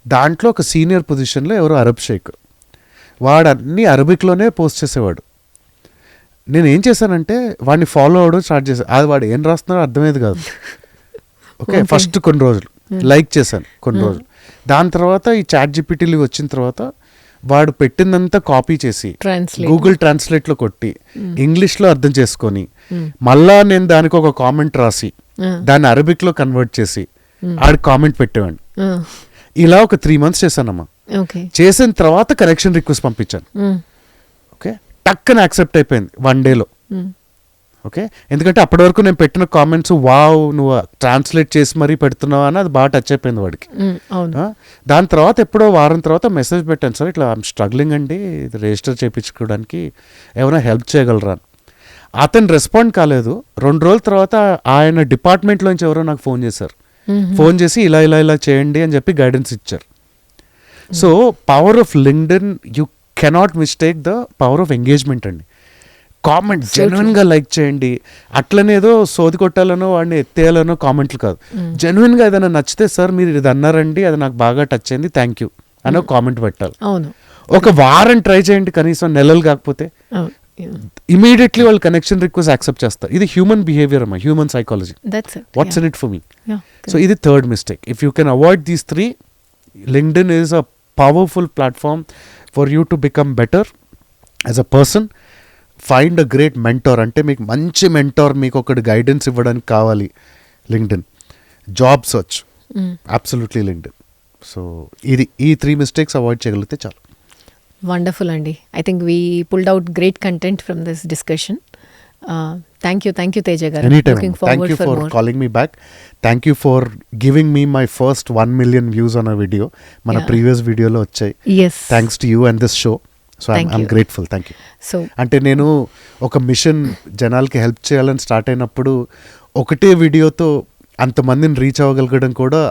దాంట్లో ఒక సీనియర్ పొజిషన్లో ఎవరో అరబ్ షేక్, వాడు అన్నీ అరబిక్లోనే పోస్ట్ చేసేవాడు. నేను ఏం చేశానంటే వాడిని ఫాలో అవ్వడం స్టార్ట్ చేశాను. అది వాడు ఏం రాస్తున్నాడో అర్థమయ్యేది కాదు. ఓకే, ఫస్ట్ కొన్ని రోజులు లైక్ చేశాను, కొన్ని రోజులు. దాని తర్వాత ఈ చాట్‌జిపిటీలు వచ్చిన తర్వాత వాడు పెట్టిందంతా కాపీ చేసి గూగుల్ ట్రాన్స్లేట్లో కొట్టి ఇంగ్లీష్లో అర్థం చేసుకొని, మళ్ళా నేను దానికి ఒక కామెంట్ రాసి దాన్ని అరబిక్లో కన్వర్ట్ చేసి ఆడికి కామెంట్ పెట్టేవాడిని. ఇలా ఒక 3 months చేశానమ్మా. ఓకే. చేసిన తర్వాత కరెక్షన్ రిక్వెస్ట్ పంపించాను. ఓకే, టక్కన యాక్సెప్ట్ అయిపోయింది 1 dayలో. ఓకే, ఎందుకంటే అప్పటి వరకు నేను పెట్టిన కామెంట్స్ వావ్ నువ్వు ట్రాన్స్లేట్ చేసి మరీ పెడుతున్నావు అని అది బాగా టచ్ అయిపోయింది వాడికి. దాని తర్వాత ఎప్పుడో వారం తర్వాత మెసేజ్ పెట్టాను, సార్ ఇట్లా ఐఎమ్ స్ట్రగ్లింగ్ అండి, ఇది రిజిస్టర్ చేయించుకోవడానికి ఏమైనా హెల్ప్ చేయగలరా అని. అతను రెస్పాండ్ కాలేదు. 2 రోజుల తర్వాత ఆయన డిపార్ట్మెంట్లోంచి ఎవరో నాకు ఫోన్ చేశారు. ఫోన్ చేసి ఇలా ఇలా ఇలా చేయండి అని చెప్పి గైడెన్స్ ఇచ్చారు. So power of LinkedIn, you cannot mistake the power of engagement అండి. కామెంట్ జెన్యున్గా లైక్ చేయండి, అట్లనేదో సోది కొట్టాలనో వాడిని ఎత్తేయాలనో కామెంట్లు కాదు. జెన్యున్గా ఏదైనా నచ్చితే సార్ మీరు ఇది అన్నారండి, అది నాకు బాగా టచ్ అయింది, థ్యాంక్ యూ అని కామెంట్ పెట్టాలి. ఒక వారం ట్రై చేయండి, కనీసం నెలలు కాకపోతే ఇమీడియట్లీ వాళ్ళు కనెక్షన్ రిక్వెస్ట్ యాక్సెప్ట్ చేస్తారు. ఇది హ్యూమన్ బిహేవియర్ అమ్మా, human psychology. What's in it for me? So ఇది third mistake. If you can avoid these 3, LinkedIn is a powerful platform for you to become better as a person. Find a great mentor. అంటే మీకు మంచి mentor, మీకు ఒకటి guidance ఇవ్వడానికి కావాలి, LinkedIn. Job search, absolutely LinkedIn. So ఇది ఈ 3 mistakes avoid చేయగలిగితే చాలు. వండర్ఫుల్ అండి. I think we pulled out great content from this discussion. Thank you Teja గారు. Anytime. Thank you for calling me back. Thank you for giving me my first 1 million views on a video. మన previous వీడియోలో వచ్చాయి. Thanks to you and this show. So I'm grateful. Thank you. So అంటే నేను ఒక machine జనాలకి help చేయాలని start అయినప్పుడు ఒకటే వీడియోతో అంతమందిని రీచ్ అవ్వగలగడం కూడా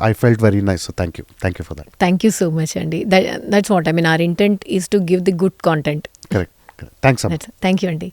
I felt very nice. So thank you for that. Thank you so much, Andy. That's what I mean. Our intent is to give the good content. Correct. Thanks, Amma. Thank you, Andy.